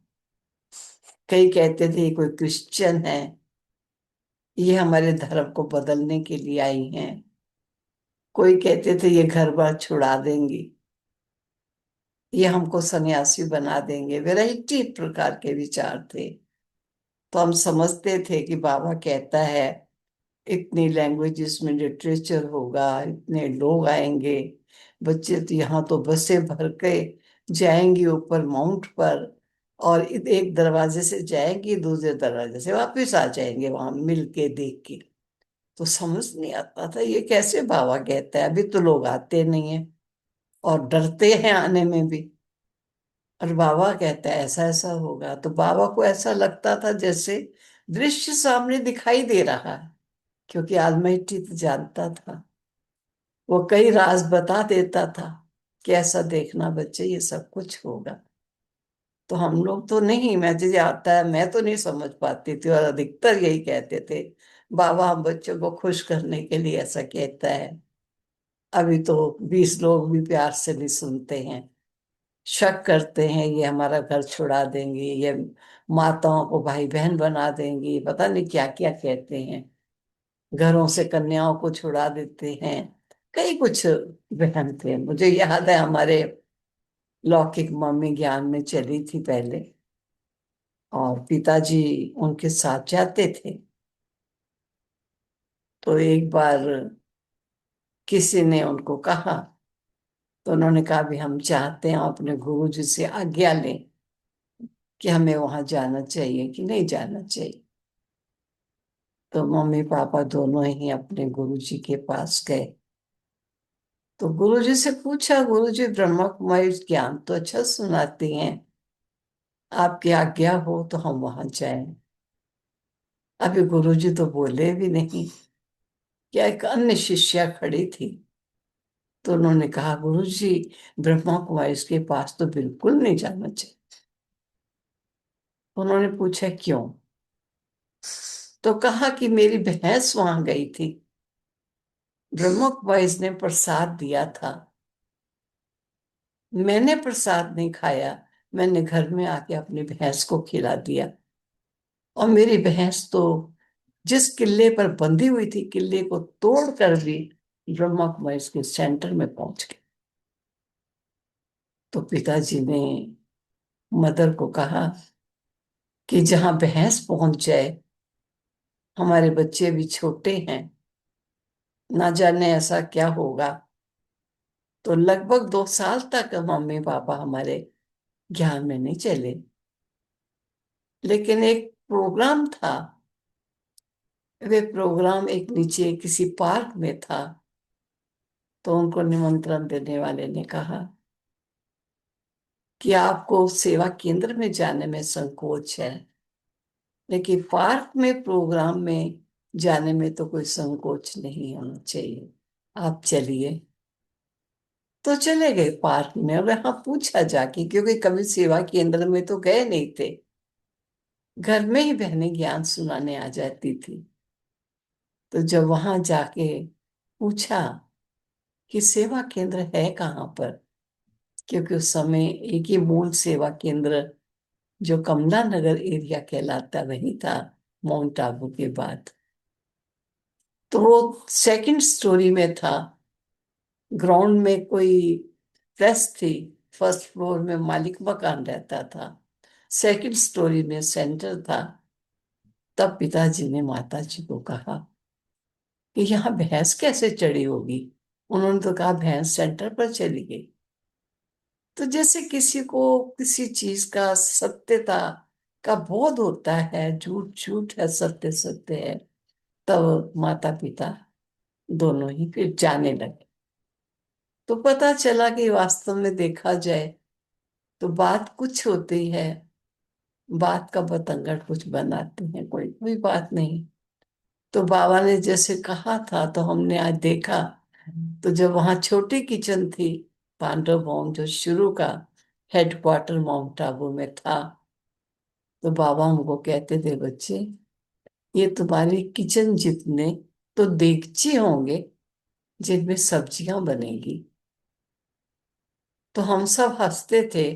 कई कहते थे कोई क्रिश्चियन है, ये हमारे धर्म को बदलने के लिए आई हैं। कोई कहते थे ये घर बार छुड़ा देंगी, ये हमको सन्यासी बना देंगे। वैरायटी प्रकार के विचार थे। तो हम समझते थे कि बाबा कहता है इतनी लैंग्वेजेस में लिटरेचर होगा, इतने लोग आएंगे, बच्चे तो यहाँ तो बसें भर के जाएंगी ऊपर माउंट पर, और एक दरवाजे से जाएंगी, दूसरे दरवाजे से वापस आ जाएंगे वहां मिल के देख के। तो समझ नहीं आता था ये कैसे बाबा कहता है, अभी तो लोग आते नहीं है और डरते हैं आने में भी, और बाबा कहता है ऐसा ऐसा होगा। तो बाबा को ऐसा लगता था जैसे दृश्य सामने दिखाई दे रहा है, क्योंकि आलमाइटी तो जानता था, वो कई राज बता देता था कि ऐसा देखना बच्चे ये सब कुछ होगा। तो हम लोग तो नहीं, मैं तुझे आता है मैं तो नहीं समझ पाती थी, और अधिकतर यही कहते थे बाबा हम बच्चों को खुश करने के लिए ऐसा कहता है। अभी तो 20 लोग भी प्यार से नहीं सुनते हैं, शक करते हैं ये हमारा घर छुड़ा देंगे, ये माताओं को भाई बहन बना देंगे, पता नहीं क्या क्या कहते हैं, घरों से कन्याओं को छुड़ा देते हैं, कई कुछ वहम थे। मुझे याद है हमारे लौकिक मम्मी ज्ञान में चली थी पहले, और पिताजी उनके साथ जाते थे। तो एक बार किसी ने उनको कहा, तो उन्होंने कहा भी हम चाहते हैं अपने गुरु जी से आज्ञा लें कि हमें वहां जाना चाहिए कि नहीं जाना चाहिए। तो मम्मी पापा दोनों ही अपने गुरु जी के पास गए। तो गुरु जी से पूछा, गुरु जी ब्रह्मा कुमारी ज्ञान तो अच्छा सुनाती हैं, आपकी आज्ञा हो तो हम वहां जाएं। अभी गुरु जी तो बोले भी नहीं, क्या एक अन्य शिष्या खड़ी थी। तो उन्होंने कहा, गुरु जी ब्रह्मा कुमारी के पास तो बिल्कुल नहीं जाना चाहिए। उन्होंने पूछा क्यों? तो कहा कि मेरी भैंस वहां गई थी, ब्रह्मा कुमारी ने प्रसाद दिया था, मैंने प्रसाद नहीं खाया, मैंने घर में आके अपनी भैंस को खिला दिया, और मेरी भैंस तो जिस किले पर बंधी हुई थी, किले को तोड़कर भी ब्रह्मा कुमारी के सेंटर में पहुंच गई। तो पिताजी ने मदर को कहा कि जहां भैंस पहुंच जाए, हमारे बच्चे भी छोटे हैं, ना जाने ऐसा क्या होगा। तो लगभग 2 साल तक मम्मी पापा हमारे ज्ञान में नहीं चले। लेकिन एक प्रोग्राम था, वे प्रोग्राम एक नीचे किसी पार्क में था। तो उनको निमंत्रण देने वाले ने कहा कि आपको सेवा केंद्र में जाने में संकोच है, लेकिन पार्क में प्रोग्राम में जाने में तो कोई संकोच नहीं होना चाहिए, आप चलिए। तो चले गए पार्क में, और यहाँ पूछा जाके, क्योंकि कभी सेवा केंद्र में तो गए नहीं थे, घर में ही बहनें ज्ञान सुनाने आ जाती थी। तो जब वहां जाके पूछा कि सेवा केंद्र है कहाँ पर, क्योंकि उस समय एक ही मूल सेवा केंद्र जो कमला नगर एरिया कहलाता वही था, माउंट आबू के बाद। तो वो सेकंड स्टोरी में था, ग्राउंड में कोई प्रेस थी, फर्स्ट फ्लोर में मालिक मकान रहता था, सेकंड स्टोरी में सेंटर था। तब पिताजी ने माता जी को कहा कि यहाँ भैंस कैसे चढ़ी होगी। उन्होंने तो कहा भैंस सेंटर पर चली गई। तो जैसे किसी को किसी चीज का सत्यता का बोध होता है, झूठ झूठ है, सत्य सत्य है, तब माता पिता दोनों ही फिर जाने लगे। तो पता चला कि वास्तव में देखा जाए तो बात कुछ होती है, बात का बतंगड़ कुछ बनाते हैं, कोई कोई बात नहीं। तो बाबा ने जैसे कहा था तो हमने आज देखा। तो जब वहां छोटी किचन थी, पांडव भवन जो शुरू का हेडक्वार्टर माउंट आबू में था, तो बाबा हमको कहते थे, बच्चे ये तुम्हारी किचन जितने तो देगचे होंगे जिनमें सब्जियां बनेगी। तो हम सब हंसते थे,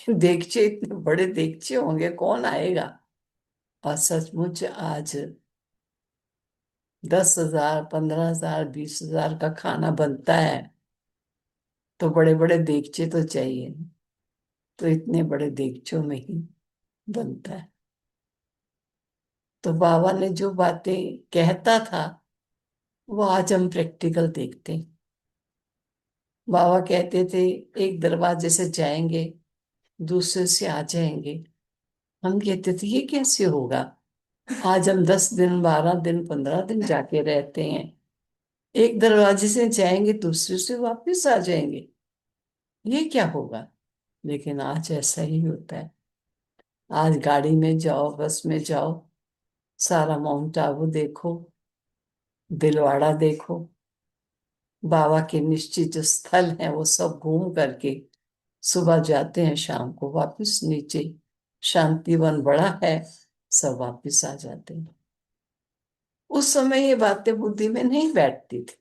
देगचे इतने बड़े देगचे होंगे, कौन आएगा। और सचमुच आज 10,000, 15,000, 20,000 का खाना बनता है, तो बड़े बड़े देगचे तो चाहिए। तो इतने बड़े देगचों में ही बनता है। तो बाबा ने जो बातें कहता था वो आज हम प्रैक्टिकल देखते हैं। बाबा कहते थे एक दरवाजे से जाएंगे, दूसरे से आ जाएंगे। हम कहते थे ये कैसे होगा, आज हम 10 दिन, 12 दिन, 15 दिन जाके रहते हैं, एक दरवाजे से जाएंगे दूसरे से वापस आ जाएंगे, ये क्या होगा। लेकिन आज ऐसा ही होता है। आज गाड़ी में जाओ, बस में जाओ, सारा माउंट आबू देखो, दिलवाड़ा देखो, बाबा के निश्चित जो स्थल हैं वो सब घूम करके सुबह जाते हैं, शाम को वापस नीचे शांतिवन बड़ा है, सब वापस आ जाते हैं। उस समय ये बातें बुद्धि में नहीं बैठती थी,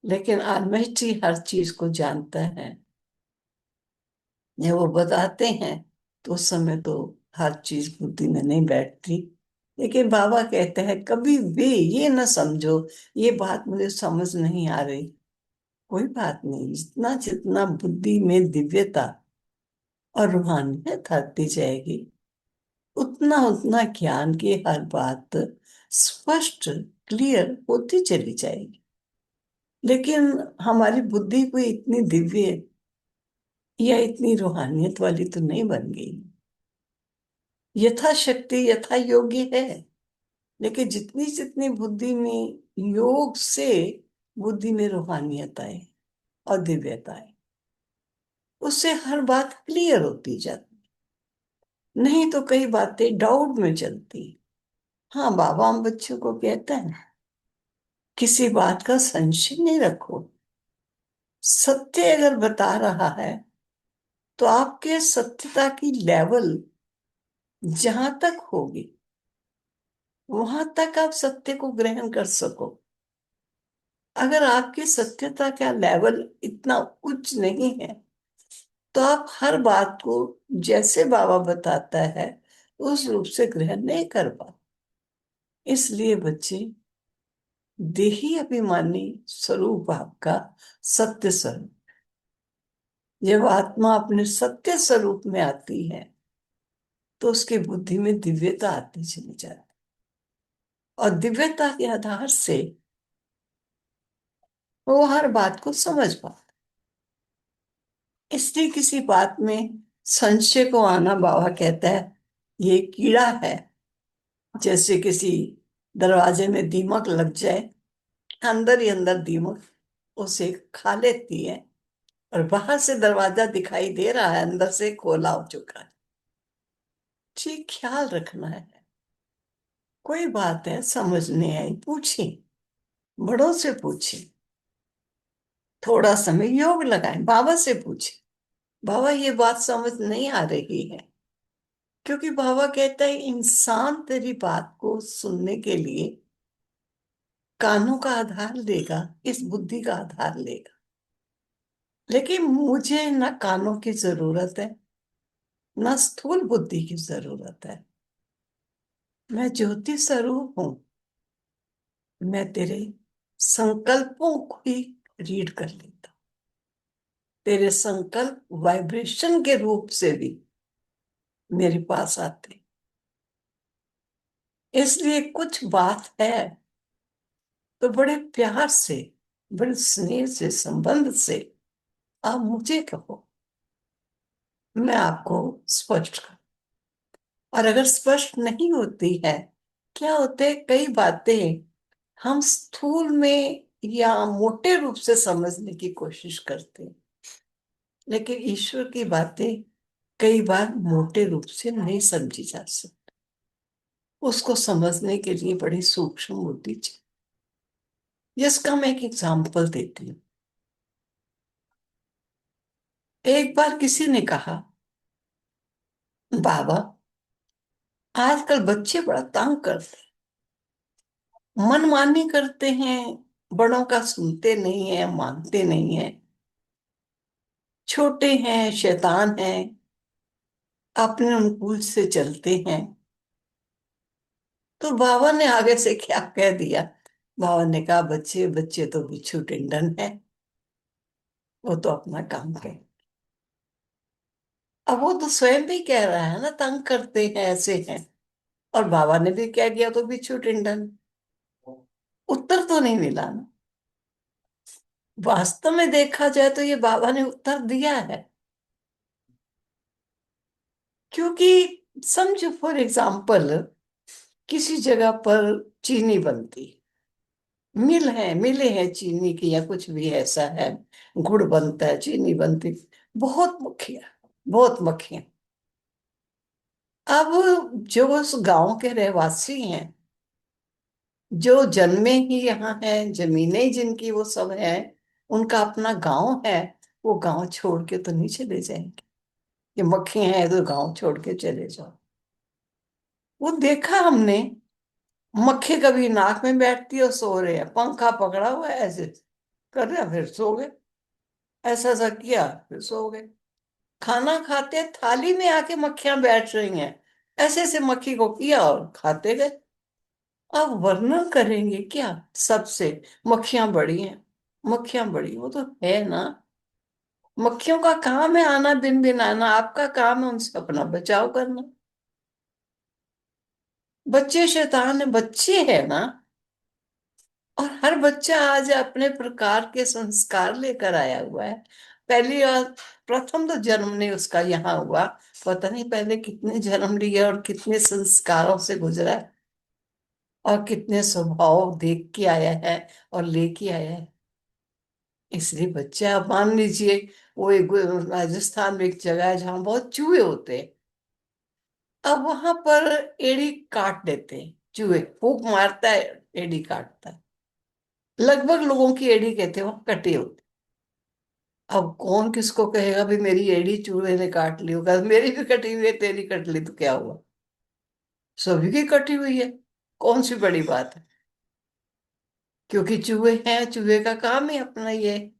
लेकिन ऑलमाइटी हर चीज को जानता है, जब वो बताते हैं तो उस समय तो हर चीज बुद्धि में नहीं बैठती, लेकिन बाबा कहते हैं कभी भी ये न समझो ये बात मुझे समझ नहीं आ रही। कोई बात नहीं, जितना जितना बुद्धि में दिव्यता और रूहानियत आती जाएगी, उतना उतना ज्ञान की हर बात स्पष्ट क्लियर होती चली जाएगी। लेकिन हमारी बुद्धि कोई इतनी दिव्य या इतनी रूहानियत वाली तो नहीं बन गई। यथाशक्ति यथा योग्य है, लेकिन जितनी जितनी बुद्धि में योग से बुद्धि में रूहानियत आए और दिव्यता आए, उससे हर बात क्लियर होती जाती। नहीं तो कई बातें डाउट में चलती। हाँ, बाबा हम बच्चों को कहते हैं किसी बात का संशय नहीं रखो। सत्य अगर बता रहा है तो आपके सत्यता की लेवल जहां तक होगी वहां तक आप सत्य को ग्रहण कर सको। अगर आपकी सत्यता का लेवल इतना उच्च नहीं है तो आप हर बात को जैसे बाबा बताता है उस रूप से ग्रहण नहीं कर पा। इसलिए बच्चे, देही अभिमानी स्वरूप आपका सत्य स्वरूप, जब आत्मा अपने सत्य स्वरूप में आती है तो उसकी बुद्धि में दिव्यता आती चली जाती, और दिव्यता के आधार से वो हर बात को समझ पाता। इसलिए किसी बात में संशय को आना, बाबा कहता है ये कीड़ा है। जैसे किसी दरवाजे में दीमक लग जाए, अंदर ही अंदर दीमक उसे खा लेती है, और बाहर से दरवाजा दिखाई दे रहा है, अंदर से खोला हो चुका है। ठीक ख्याल रखना है। कोई बात है समझ नहीं आई, पूछी, बड़ों से पूछी, थोड़ा समय योग लगाएं, बाबा से पूछे बाबा ये बात समझ नहीं आ रही है। क्योंकि बाबा कहता है इंसान तेरी बात को सुनने के लिए कानों का आधार लेगा, इस बुद्धि का आधार लेगा। लेकिन मुझे न कानों की जरूरत है न स्थूल बुद्धि की जरूरत है। मैं ज्योति स्वरूप हूं। मैं तेरे संकल्पों को ही रीड कर लेता हूं। तेरे संकल्प वाइब्रेशन के रूप से भी मेरे पास आते। इसलिए कुछ बात है तो बड़े प्यार से, बड़े स्नेह से, संबंध से आप मुझे कहो, मैं आपको स्पष्ट करूं। और अगर स्पष्ट नहीं होती है, क्या होते हैं कई बातें हम स्थूल में या मोटे रूप से समझने की कोशिश करते हैं, लेकिन ईश्वर की बातें कई बार मोटे रूप से नहीं समझी जा सकती। उसको समझने के लिए बड़ी सूक्ष्म बुद्धि चाहिए, जिसका मैं एक एग्जाम्पल देती हूँ। एक बार किसी ने कहा, बाबा आजकल बच्चे बड़ा तंग करते हैं, मनमानी करते हैं, बड़ों का सुनते नहीं है, मानते नहीं है, छोटे हैं, शैतान हैं, अपने अनुकूल से चलते हैं। तो बाबा ने आगे से क्या कह दिया, बाबा ने कहा बच्चे बच्चे तो बिच्छू टिंडन है, वो तो अपना काम करे। अब वो तो स्वयं भी कह रहा है ना, तंग करते हैं, ऐसे हैं, और बाबा ने भी कह दिया तो बिच्छू टिंडन। उत्तर तो नहीं मिला ना। वास्तव में देखा जाए तो ये बाबा ने उत्तर दिया है। क्योंकि समझो फॉर एग्जाम्पल, किसी जगह पर चीनी बनती, मिले हैं चीनी की या कुछ भी ऐसा है, गुड़ बनता है, चीनी बनती, बहुत मक्खियां, बहुत मक्खियां। अब जो उस गांव के रहवासी हैं, जो जन्मे ही यहाँ हैं, जमीनें जिनकी वो सब है, उनका अपना गांव है, वो गांव छोड़ के तो नहीं चले जाएंगे। ये मक्खियां हैं तो गांव छोड़ के चले जाओ। वो देखा हमने, मक्खी कभी नाक में बैठती है और सो रहे हैं, पंखा पकड़ा हुआ है ऐसे कर रहे हैं, फिर सो गए, ऐसा ऐसा किया फिर सो गए। खाना खाते थाली में आके मक्खियां बैठ रही हैं, ऐसे ऐसे मक्खी को किया और खाते गए। अब वर्णन करेंगे क्या सबसे? मक्खियां बड़ी हैं, मक्खियां बड़ी, वो तो है ना। मक्खियों का काम है आना बिन बिन आना, आपका काम है उनसे अपना बचाव करना। बच्चे शैतान है, बच्चे है ना। और हर बच्चा आज अपने प्रकार के संस्कार लेकर आया हुआ है। पहली और प्रथम तो जन्म नहीं उसका यहाँ हुआ, पता नहीं पहले कितने जन्म लिए और कितने संस्कारों से गुजरा है, और कितने स्वभाव देख के आया है और लेके आया है। इसलिए बच्चा, अब मान लीजिए वो एक राजस्थान में एक जगह है जहाँ बहुत चूहे होते हैं। अब वहां पर एड़ी काट देते हैं चूहे, फूंक मारता है, एड़ी काटता है। लगभग लोगों की एड़ी कहते हैं वहां कटी होती। अब कौन किसको कहेगा भी मेरी एड़ी चूहे ने काट ली होगा, मेरी भी कटी हुई है, तेरी कट ली तो क्या हुआ? सभी की कटी हुई है, कौन सी बड़ी बात है? क्योंकि चूहे हैं, चूहे का काम ही अपना ये है।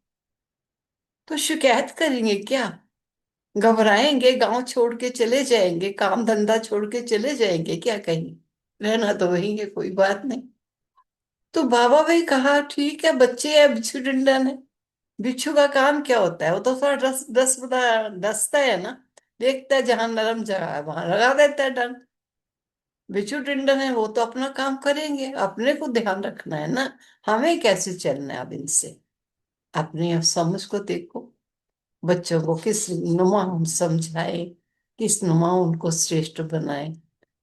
तो शिकायत करेंगे क्या? घबराएंगे, गांव छोड़ के चले जाएंगे, काम धंधा छोड़ के चले जाएंगे क्या कहीं? रहना तो वही है, कोई बात नहीं। तो बाबा भाई कहा ठीक है, बच्चे है, बिच्छू डंडन है। बिच्छू का काम क्या होता है? वो तो थोड़ा डसता है ना, देखता है जहां नरम जगह है वहां लगा देता है डंड। बिच्छू टिंडन है, वो तो अपना काम करेंगे, अपने को ध्यान रखना है ना। हमें कैसे चलना है अब इनसे? अपनी अब समझ को देखो। बच्चों को किस नुमा हम समझाएं, किस नुमा उनको श्रेष्ठ बनाएं,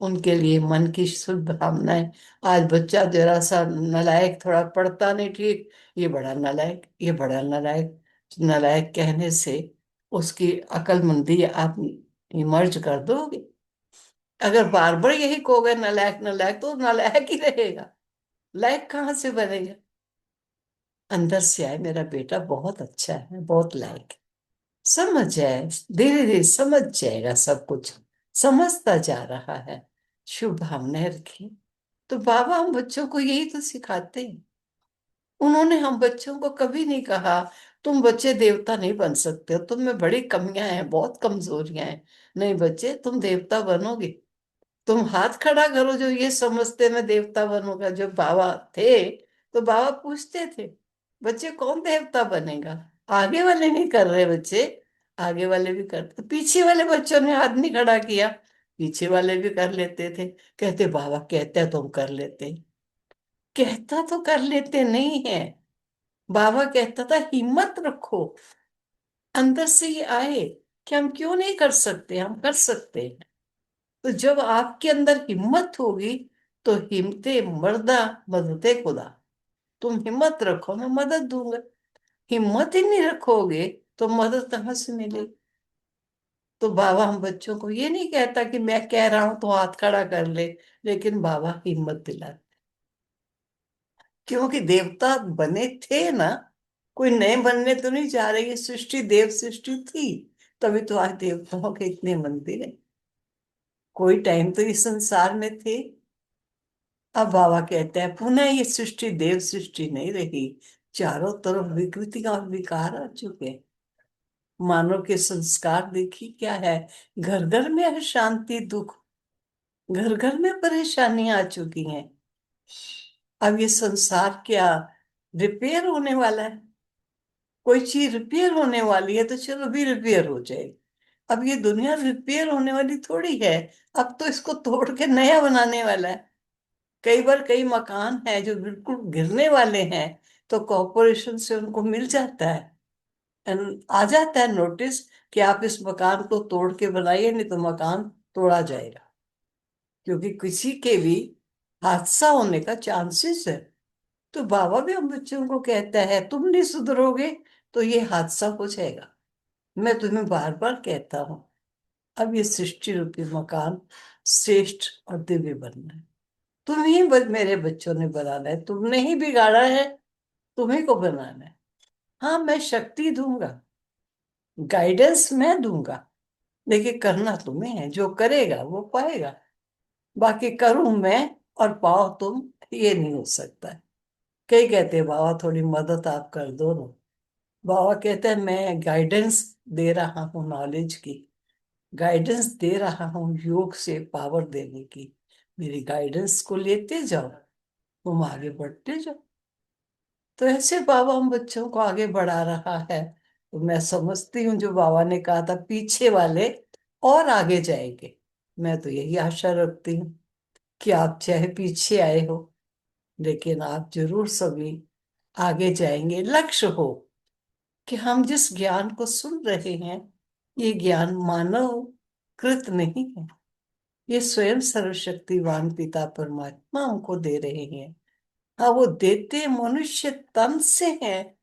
उनके लिए मन की शुद्ध भावनाएं। आज बच्चा जरा सा नालायक, थोड़ा पढ़ता नहीं ठीक, ये बड़ा नालायक, ये बड़ा नालायक। नालायक कहने से उसकी अक्लमंदी आप इमर्ज कर दोगे? अगर बार बार यही कहोगे नालायक नालायक, तो नालायक ही रहेगा, लायक कहाँ से बनेगा? अंदर से आए मेरा बेटा बहुत अच्छा है, बहुत लायक है, समझ जाए, धीरे धीरे समझ जाएगा, सब कुछ समझता जा रहा है। शुभ भावनाएं रखिए। तो बाबा हम बच्चों को यही तो सिखाते हैं। उन्होंने हम बच्चों को कभी नहीं कहा तुम बच्चे देवता नहीं बन सकते हो, तुम में बड़ी कमियां हैं, बहुत कमजोरियां हैं। नहीं बच्चे, तुम देवता बनोगे। तुम हाथ खड़ा करो जो ये समझते मैं देवता बनूंगा। जो बाबा थे तो बाबा पूछते थे बच्चे कौन देवता बनेगा? आगे वाले नहीं कर रहे बच्चे, आगे वाले भी करते, पीछे वाले बच्चों ने हाथ नहीं खड़ा किया, पीछे वाले भी कर लेते थे। कहते बाबा कहते हैं तो हम कर लेते हैं। कहता तो कर लेते नहीं है, बाबा कहता था हिम्मत रखो। अंदर से ये आए कि हम क्यों नहीं कर सकते, हम कर सकते हैं। तो जब आपके अंदर हिम्मत होगी तो हिम्मते मर्दा मददे खुदा। तुम हिम्मत रखो, मैं मदद दूंगा। हिम्मत ही नहीं रखोगे तो मदद कहाँ से मिलेगी? तो बाबा हम बच्चों को ये नहीं कहता कि मैं कह रहा हूं तो हाथ खड़ा कर ले, लेकिन बाबा हिम्मत दिला, क्योंकि देवता बने थे ना, कोई नए बनने तो नहीं जा रही है। सृष्टि देव सृष्टि थी, तभी तो आज देवताओं के इतने मंदिर है। कोई टाइम तो इस संसार में थे। अब बाबा कहते हैं पुनः ये सृष्टि देव सृष्टि नहीं रही, चारों तरफ विकृति और विकार आ चुके हैं। मानव के संस्कार देखिए क्या है, घर घर में अशांति दुख, घर घर में परेशानियां आ चुकी हैं। अब ये संसार क्या रिपेयर होने वाला है? कोई चीज रिपेयर होने वाली है तो चलो भी रिपेयर हो जाएगी। अब ये दुनिया रिपेयर होने वाली थोड़ी है, अब तो इसको तोड़ के नया बनाने वाला है। कई बार कई मकान है जो बिल्कुल गिरने वाले हैं, तो कॉरपोरेशन से उनको मिल जाता है, आ जाता है नोटिस कि आप इस मकान को तोड़ के बनाइए, नहीं तो मकान तोड़ा जाएगा। क्योंकि किसी के भी हादसा होने का चांसेस है। तो बाबा भी हम बच्चों को कहता है तुम नहीं सुधरोगे तो ये हादसा हो जाएगा। मैं तुम्हें बार बार कहता हूँ, अब ये सृष्टि रूपी मकान श्रेष्ठ और दिव्य बनना है। तुम ही मेरे बच्चों ने बनाना है, तुमने ही बिगाड़ा है, तुम्ही को बनाना है। हाँ मैं शक्ति दूंगा, गाइडेंस मैं दूंगा, लेकिन करना तुम्हें है, जो करेगा वो पाएगा। बाकी करूं मैं और पाओ तुम, ये नहीं हो सकता है। कई कहते हैं बाबा थोड़ी मदद आप कर दो ना। बाबा कहते हैं मैं गाइडेंस दे रहा हूँ, नॉलेज की गाइडेंस दे रहा हूँ, योग से पावर देने की। मेरी गाइडेंस को लेते जाओ, तुम आगे बढ़ते जाओ। तो ऐसे बाबा हम बच्चों को आगे बढ़ा रहा है। तो मैं समझती हूँ जो बाबा ने कहा था पीछे वाले और आगे जाएंगे, मैं तो यही आशा रखती हूँ कि आप चाहे पीछे आए हो, लेकिन आप जरूर सभी आगे जाएंगे। लक्ष्य हो कि हम जिस ज्ञान को सुन रहे हैं, ये ज्ञान मानव कृत नहीं है, ये स्वयं सर्वशक्तिवान पिता परमात्मा हमको दे रहे हैं। हाँ, वो देते मनुष्य तन से हैं,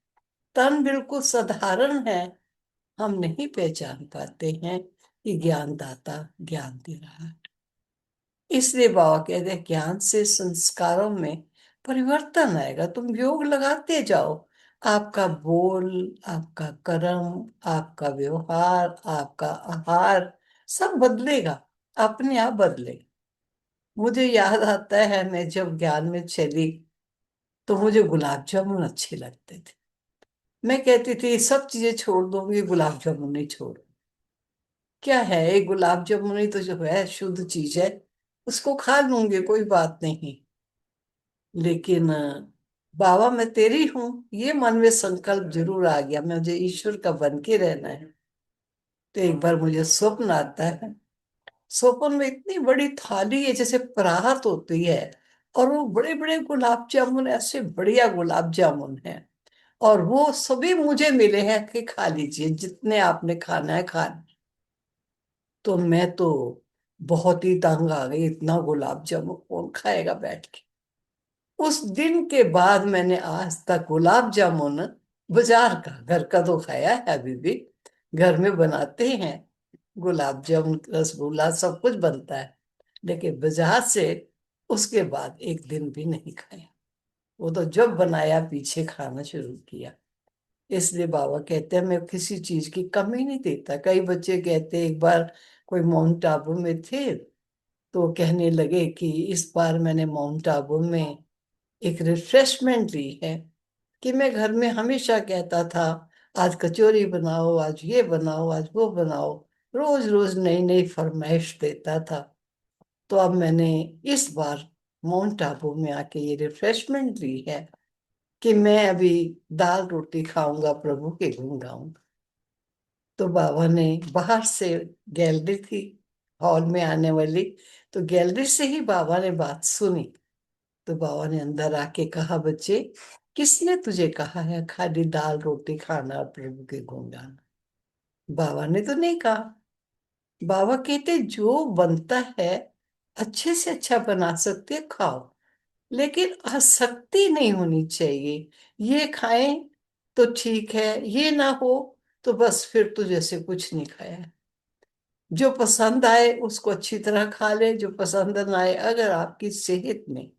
तन बिल्कुल साधारण है, हम नहीं पहचान पाते हैं कि ज्ञानदाता ज्ञान दे रहा है। इसलिए बाबा कहते हैं ज्ञान से संस्कारों में परिवर्तन आएगा। तुम योग लगाते जाओ, आपका बोल, आपका कर्म, आपका व्यवहार, आपका आहार सब बदलेगा, अपने आप बदलेगा। मुझे याद आता है मैं जब ज्ञान में चली तो मुझे गुलाब जामुन अच्छे लगते थे। मैं कहती थी सब चीजें छोड़ दूंगी, गुलाब जामुन नहीं छोड़। क्या है, एक गुलाब जामुन ही तो जो है शुद्ध चीज है, उसको खा लूंगी, कोई बात नहीं। लेकिन बाबा मैं तेरी हूँ, ये मन में संकल्प जरूर आ गया, मुझे ईश्वर का बन के रहना है। तो एक बार मुझे स्वप्न आता है, स्वप्न में इतनी बड़ी थाली है जैसे परात होती है, और वो बड़े बड़े गुलाब जामुन, ऐसे बढ़िया गुलाब जामुन है, और वो सभी मुझे मिले हैं कि खा लीजिए, जितने आपने खाना है खा। तो मैं तो बहुत ही तंग आ गई, इतना गुलाब जामुन कौन खाएगा बैठ के। उस दिन के बाद मैंने आज तक गुलाब जामुन बाजार का, घर का तो खाया है अभी भी, घर में बनाते हैं गुलाब जामुन, रसगुल्ला सब कुछ बनता है, लेकिन बाजार से उसके बाद एक दिन भी नहीं खाया। वो तो जब बनाया पीछे खाना शुरू किया। इसलिए बाबा कहते हैं मैं किसी चीज की कमी नहीं देता। कई बच्चे कहते एक बार कोई माउंट आबू में थे, तो कहने लगे कि इस बार मैंने माउंट आबू में एक रिफ्रेशमेंट ली है, कि मैं घर में हमेशा कहता था आज कचौरी बनाओ, आज ये बनाओ, आज वो बनाओ, रोज रोज नई नई फरमाइश देता था। तो अब मैंने इस बार माउंट आबू में आके ये रिफ्रेशमेंट ली है कि मैं अभी दाल रोटी खाऊंगा, प्रभु के गुण गाऊंगा। तो बाबा ने बाहर से, गैलरी थी हॉल में आने वाली, तो गैलरी से ही बाबा ने बात सुनी। तो बाबा ने अंदर आके कहा बच्चे, किसने तुझे कहा है खाली दाल रोटी खाना और प्रभु के गुण गाना? बाबा ने तो नहीं कहा। बाबा कहते जो बनता है अच्छे से अच्छा बना सकते हो, खाओ, लेकिन आसक्ति नहीं होनी चाहिए। ये खाएं तो ठीक है, ये ना हो तो बस फिर तो जैसे कुछ नहीं खाया है। जो पसंद आए उसको अच्छी तरह खा ले, जो पसंद ना आए, अगर आपकी सेहत में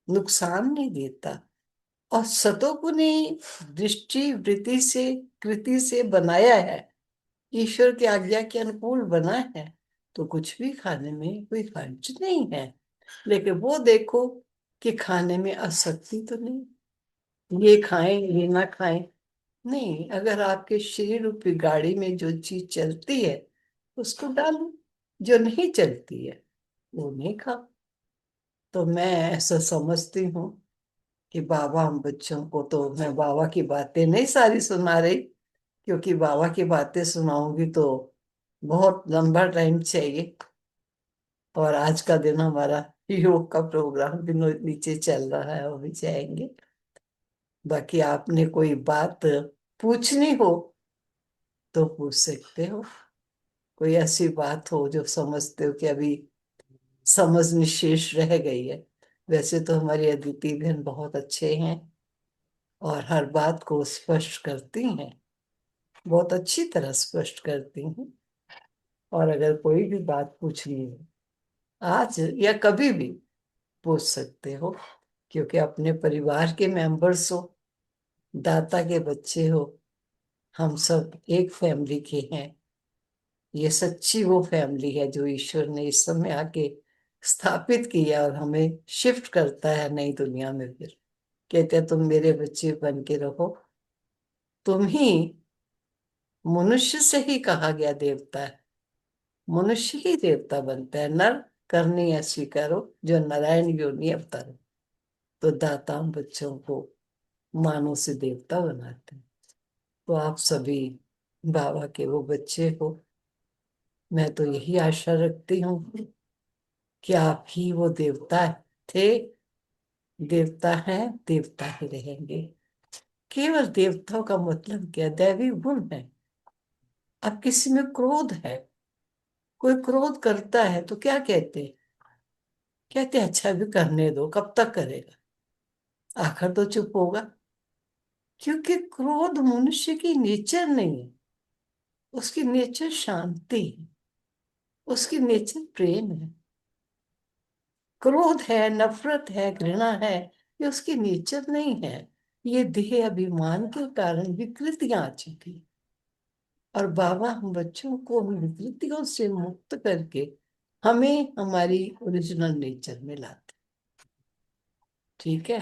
नुकसान नहीं देता और सतोगुनी दृष्टि वृत्ति से, कृति से बनाया है, ईश्वर की आज्ञा के अनुकूल बना है, तो कुछ भी खाने में कोई हर्ज नहीं है। लेकिन वो देखो कि खाने में आसक्ति तो नहीं, ये खाएं ये ना खाएं, नहीं। अगर आपके शरीर रूपी गाड़ी में जो चीज चलती है उसको डालो, जो नहीं चलती है वो नहीं खाओ। तो मैं ऐसा समझती हूँ कि बाबा हम बच्चों को, तो मैं बाबा की बातें नहीं सारी सुना रही, क्योंकि बाबा की बातें सुनाऊंगी तो बहुत लंबा टाइम चाहिए, और आज का दिन हमारा योग का प्रोग्राम भी नीचे चल रहा है, वो भी जाएंगे। बाकी आपने कोई बात पूछनी हो तो पूछ सकते हो, कोई ऐसी बात हो जो समझते हो कि अभी समझ में शेष रह गई है। वैसे तो हमारी अदिति बहन बहुत अच्छे हैं और हर बात को स्पष्ट करती हैं, बहुत अच्छी तरह स्पष्ट करती हैं। और अगर कोई भी बात पूछनी है आज या कभी भी पूछ सकते हो, क्योंकि अपने परिवार के मेंबर्स हो, दाता के बच्चे हो, हम सब एक फैमिली के हैं। ये सच्ची वो फैमिली है जो ईश्वर ने इस समय आके स्थापित किया और हमें शिफ्ट करता है नई दुनिया में। फिर कहते हैं तुम मेरे बच्चे बन के रहो, तुम ही मनुष्य से ही कहा गया देवता है। मनुष्य ही देवता बनता है। नर करनी ऐसी करो जो नारायण योनि अवतारो। तो दाता बच्चों को मानव से देवता बनाते हैं। तो आप सभी बाबा के वो बच्चे हो। मैं तो यही आशा रखती हूँ कि आप ही वो देवता थे, देवता हैं, देवता ही रहेंगे। केवल देवताओं का मतलब क्या? दैवी गुण है। अब किसी में क्रोध है, कोई क्रोध करता है तो क्या कहते हैं? कहते हैं, अच्छा भी करने दो, कब तक करेगा, आखिर तो चुप होगा। क्योंकि क्रोध मनुष्य की नेचर नहीं है। उसकी नेचर शांति है, उसकी नेचर प्रेम है। क्रोध है, नफरत है, घृणा है, ये उसकी नेचर नहीं है। ये देह अभिमान के कारण विकृतियां आ चुकी। और बाबा हम बच्चों को उन विकृतियों से मुक्त करके हमें हमारी ओरिजिनल नेचर में लाते। ठीक है,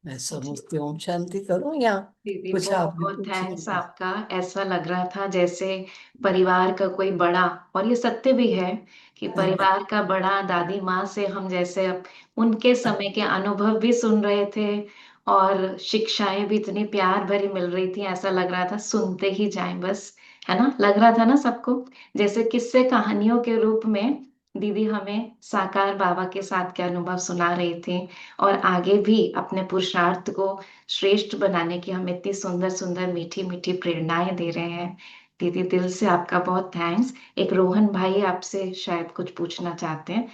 मैं
जी
समझती हूँ। ओम शांति करूँ या
दीदी,
कुछ
बहुत
आप भी
बहुत थैंक्स
पूछिएगा?
आपका। ऐसा लग रहा था जैसे परिवार का कोई बड़ा, और ये सत्य भी है कि परिवार का बड़ा दादी माँ से हम जैसे अब उनके समय के अनुभव भी सुन रहे थे, और शिक्षाएं भी इतनी प्यार भरी मिल रही थी। ऐसा लग रहा था सुनते ही जाएं बस, है ना? लग रहा था ना सबको, जैसे किस्से कहानियों के रूप में दीदी हमें साकार बाबा के साथ के अनुभव सुना रही थी, और आगे भी अपने पुरुषार्थ को श्रेष्ठ बनाने की हमें इतनी सुंदर सुंदर मीठी मीठी प्रेरणाएं दे रहे हैं। दीदी, दिल से आपका बहुत थैंक्स। एक रोहन भाई आपसे शायद कुछ पूछना चाहते हैं,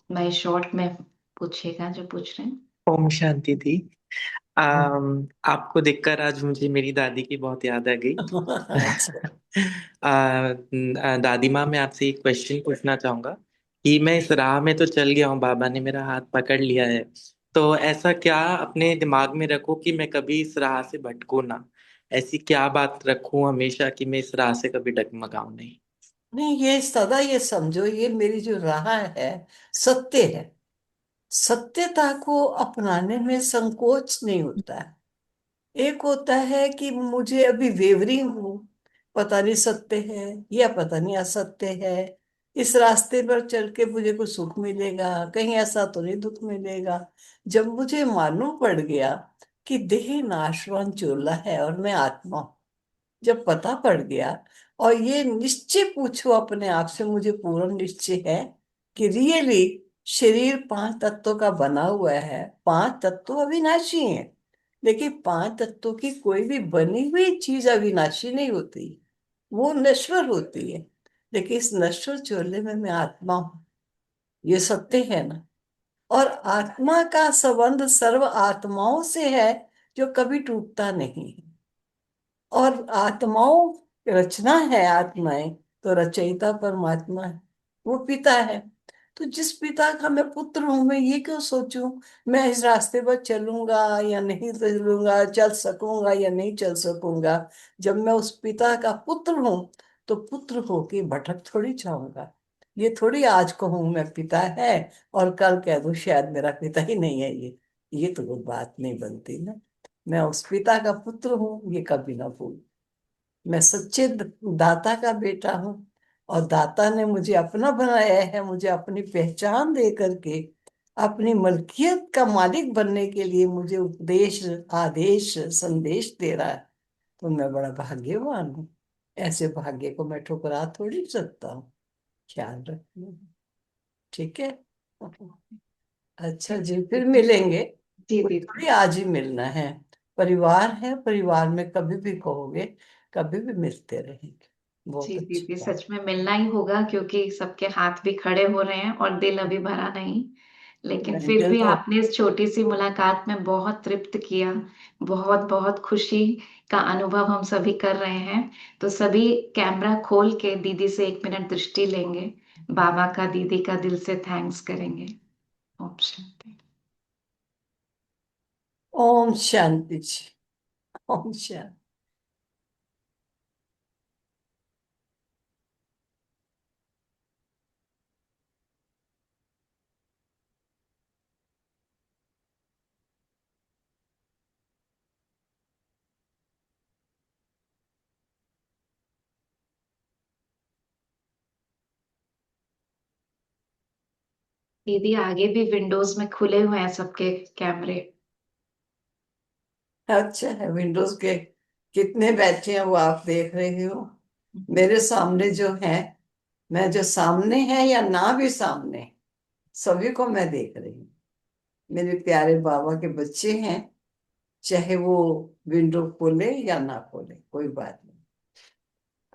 भाई शॉर्ट में पूछिएगा जो पूछ रहे हैं।
ओम शांति थी। आपको देखकर आज मुझे मेरी दादी की बहुत याद आ गई।
अच्छा।
दादी माँ, मैं आपसे एक क्वेश्चन पूछना चाहूंगा कि मैं इस राह में तो चल गया हूँ, बाबा ने मेरा हाथ पकड़ लिया है, तो ऐसा क्या अपने दिमाग में रखूं कि मैं कभी इस राह से भटकूं ना? ऐसी क्या बात रखूं हमेशा कि मैं इस राह से कभी डगमगाऊं नहीं?
नहीं, ये सदा ये समझो, ये मेरी जो राह है सत्य है। सत्यता को अपनाने में संकोच नहीं होता है। एक होता है कि मुझे अभी वेवरिंग हूँ, पता नहीं सत्य है या पता नहीं असत्य है। इस रास्ते पर चल के मुझे कुछ सुख मिलेगा, कहीं ऐसा तो नहीं दुख मिलेगा। जब मुझे मालूम पड़ गया कि देह नाशवान चोला है और मैं आत्मा हूं, जब पता पड़ गया, और ये निश्चय पूछो अपने आप से, मुझे पूर्ण निश्चय है कि रियली शरीर पांच तत्वों का बना हुआ है। पांच तत्व अविनाशी हैं, लेकिन पांच तत्वों की कोई भी बनी हुई चीज अविनाशी नहीं होती, वो नश्वर होती है। लेकिन इस नश्वर चोले में मैं आत्मा हूँ, ये सत्य है ना। और आत्मा का संबंध सर्व आत्माओं से है, जो कभी टूटता नहीं है। और आत्माओं रचना है, आत्माएं तो रचयिता परमात्मा है, वो पिता है। तो जिस पिता का मैं पुत्र हूं, मैं ये क्यों सोचूं मैं इस रास्ते पर चलूंगा या नहीं चलूंगा, चल सकूंगा या नहीं चल सकूंगा। जब मैं उस पिता का पुत्र हूं, तो पुत्र होके भटक थोड़ी जाऊंगा। ये थोड़ी आज कहूं मैं पिता है और कल कह दूं शायद मेरा पिता ही नहीं है ये तो कोई बात नहीं बनती ना। मैं उस पिता का पुत्र हूँ, ये कभी ना भूल। मैं सच्चे दाता का बेटा हूँ, और दाता ने मुझे अपना बनाया है। मुझे अपनी पहचान दे करके अपनी मलकियत का मालिक बनने के लिए मुझे उपदेश, आदेश, संदेश दे रहा है। तो मैं बड़ा भाग्यवान हूँ। ऐसे भाग्य को मैं ठुकरा थोड़ी सकता हूँ। ख्याल रखना। ठीक है। अच्छा
जी
जी,
जी
फिर मिलेंगे।
जी
कोई
दीदी।
थोड़ी आज ही मिलना है। परिवार है, परिवार में कभी भी कहोगे, कभी भी मिलते रहेंगे। बहुत
जी
अच्छी
दीदी,
बात।
सच में मिलना ही होगा क्योंकि सबके हाथ भी खड़े हो रहे हैं और दिल अभी भरा नहीं। लेकिन
नहीं,
फिर
दिल
भी
तो
आपने इस छोटी सी मुलाकात में बहुत तृप्त किया। बहुत बहुत खुशी का अनुभव हम सभी कर रहे हैं। तो सभी कैमरा खोल के दीदी से एक मिनट दृष्टि लेंगे, बाबा का दीदी का दिल से थैंक्स करेंगे। ओम शांति।
ओम शांति जी। ओम शांति।
दीदी आगे भी विंडोज में खुले हुए हैं सबके कैमरे।
अच्छा है, विंडोज के कितने बैठे हैं वो आप देख रहे हो। मेरे सामने जो है, मैं जो सामने है या ना भी सामने, सभी को मैं देख रही हूँ। मेरे प्यारे बाबा के बच्चे हैं, चाहे वो विंडो खोले या ना खोले, कोई बात नहीं।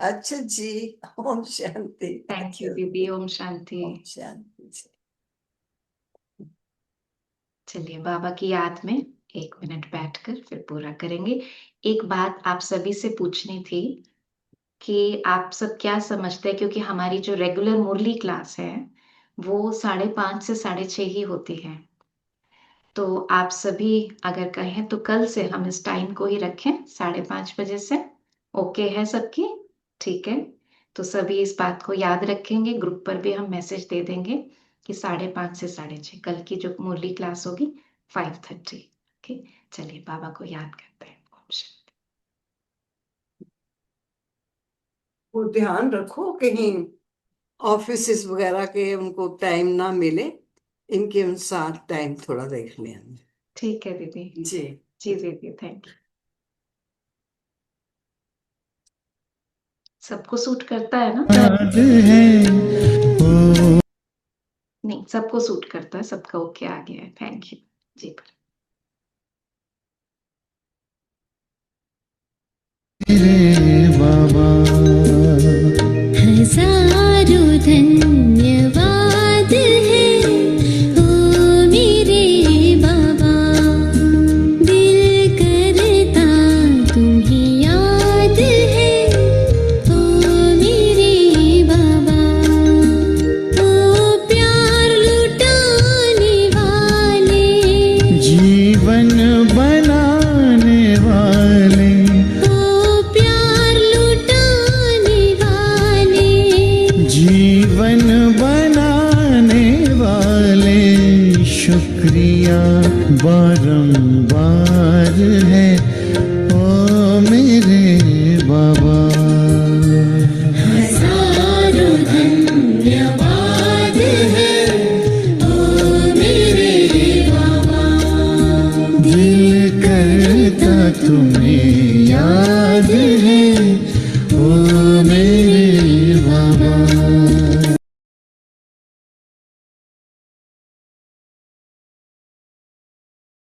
अच्छा जी, ओम शांति।
थैंक यू दीदी, ओम शांति।
ओम शांति जी।
चलिए बाबा की याद में 1 मिनट बैठकर फिर पूरा करेंगे। एक बात आप सभी से पूछनी थी कि आप सब क्या समझते हैं, क्योंकि हमारी जो रेगुलर मुरली क्लास है वो 5:30 से 6:30 ही होती है। तो आप सभी अगर कहें तो कल से हम इस टाइम को ही रखें 5:30 बजे से। ओके है सबकी? ठीक है, तो सभी इस बात को याद रखेंगे। ग्रुप पर भी हम मैसेज दे देंगे कि 5:30 से 6:30 कल की जो मुरली क्लास होगी 5:30। ओके, चलिए बाबा को याद करते हैं। ओम शांति।
वो ध्यान रखो कहीं ऑफिस वगैरह के उनको टाइम ना मिले, इनके अनुसार टाइम थोड़ा देख लें।
ठीक है दीदी।
जी
जी दीदी, थैंक यू। सबको सूट करता है ना?
याद है ओ
नहीं, सबको सूट करता है, सबका ओके आ गया है। थैंक यू जी।
मेरे बाबा,
हजारों धन्यवाद है ओ मेरे बाबा, दिल करता तुम्हें याद है ओ मेरे बाबा, ओ प्यार लुटाने वाले,
जीवन बनाने वाले,
ओ प्यार लुटाने वाले,
जीवन बनाने वाले, शुक्रिया बारंबार है ओ मेरे बाबा।
हजारों धन्यवाद है ओ मेरे बाबा,
दिल करता तुम्हें याद है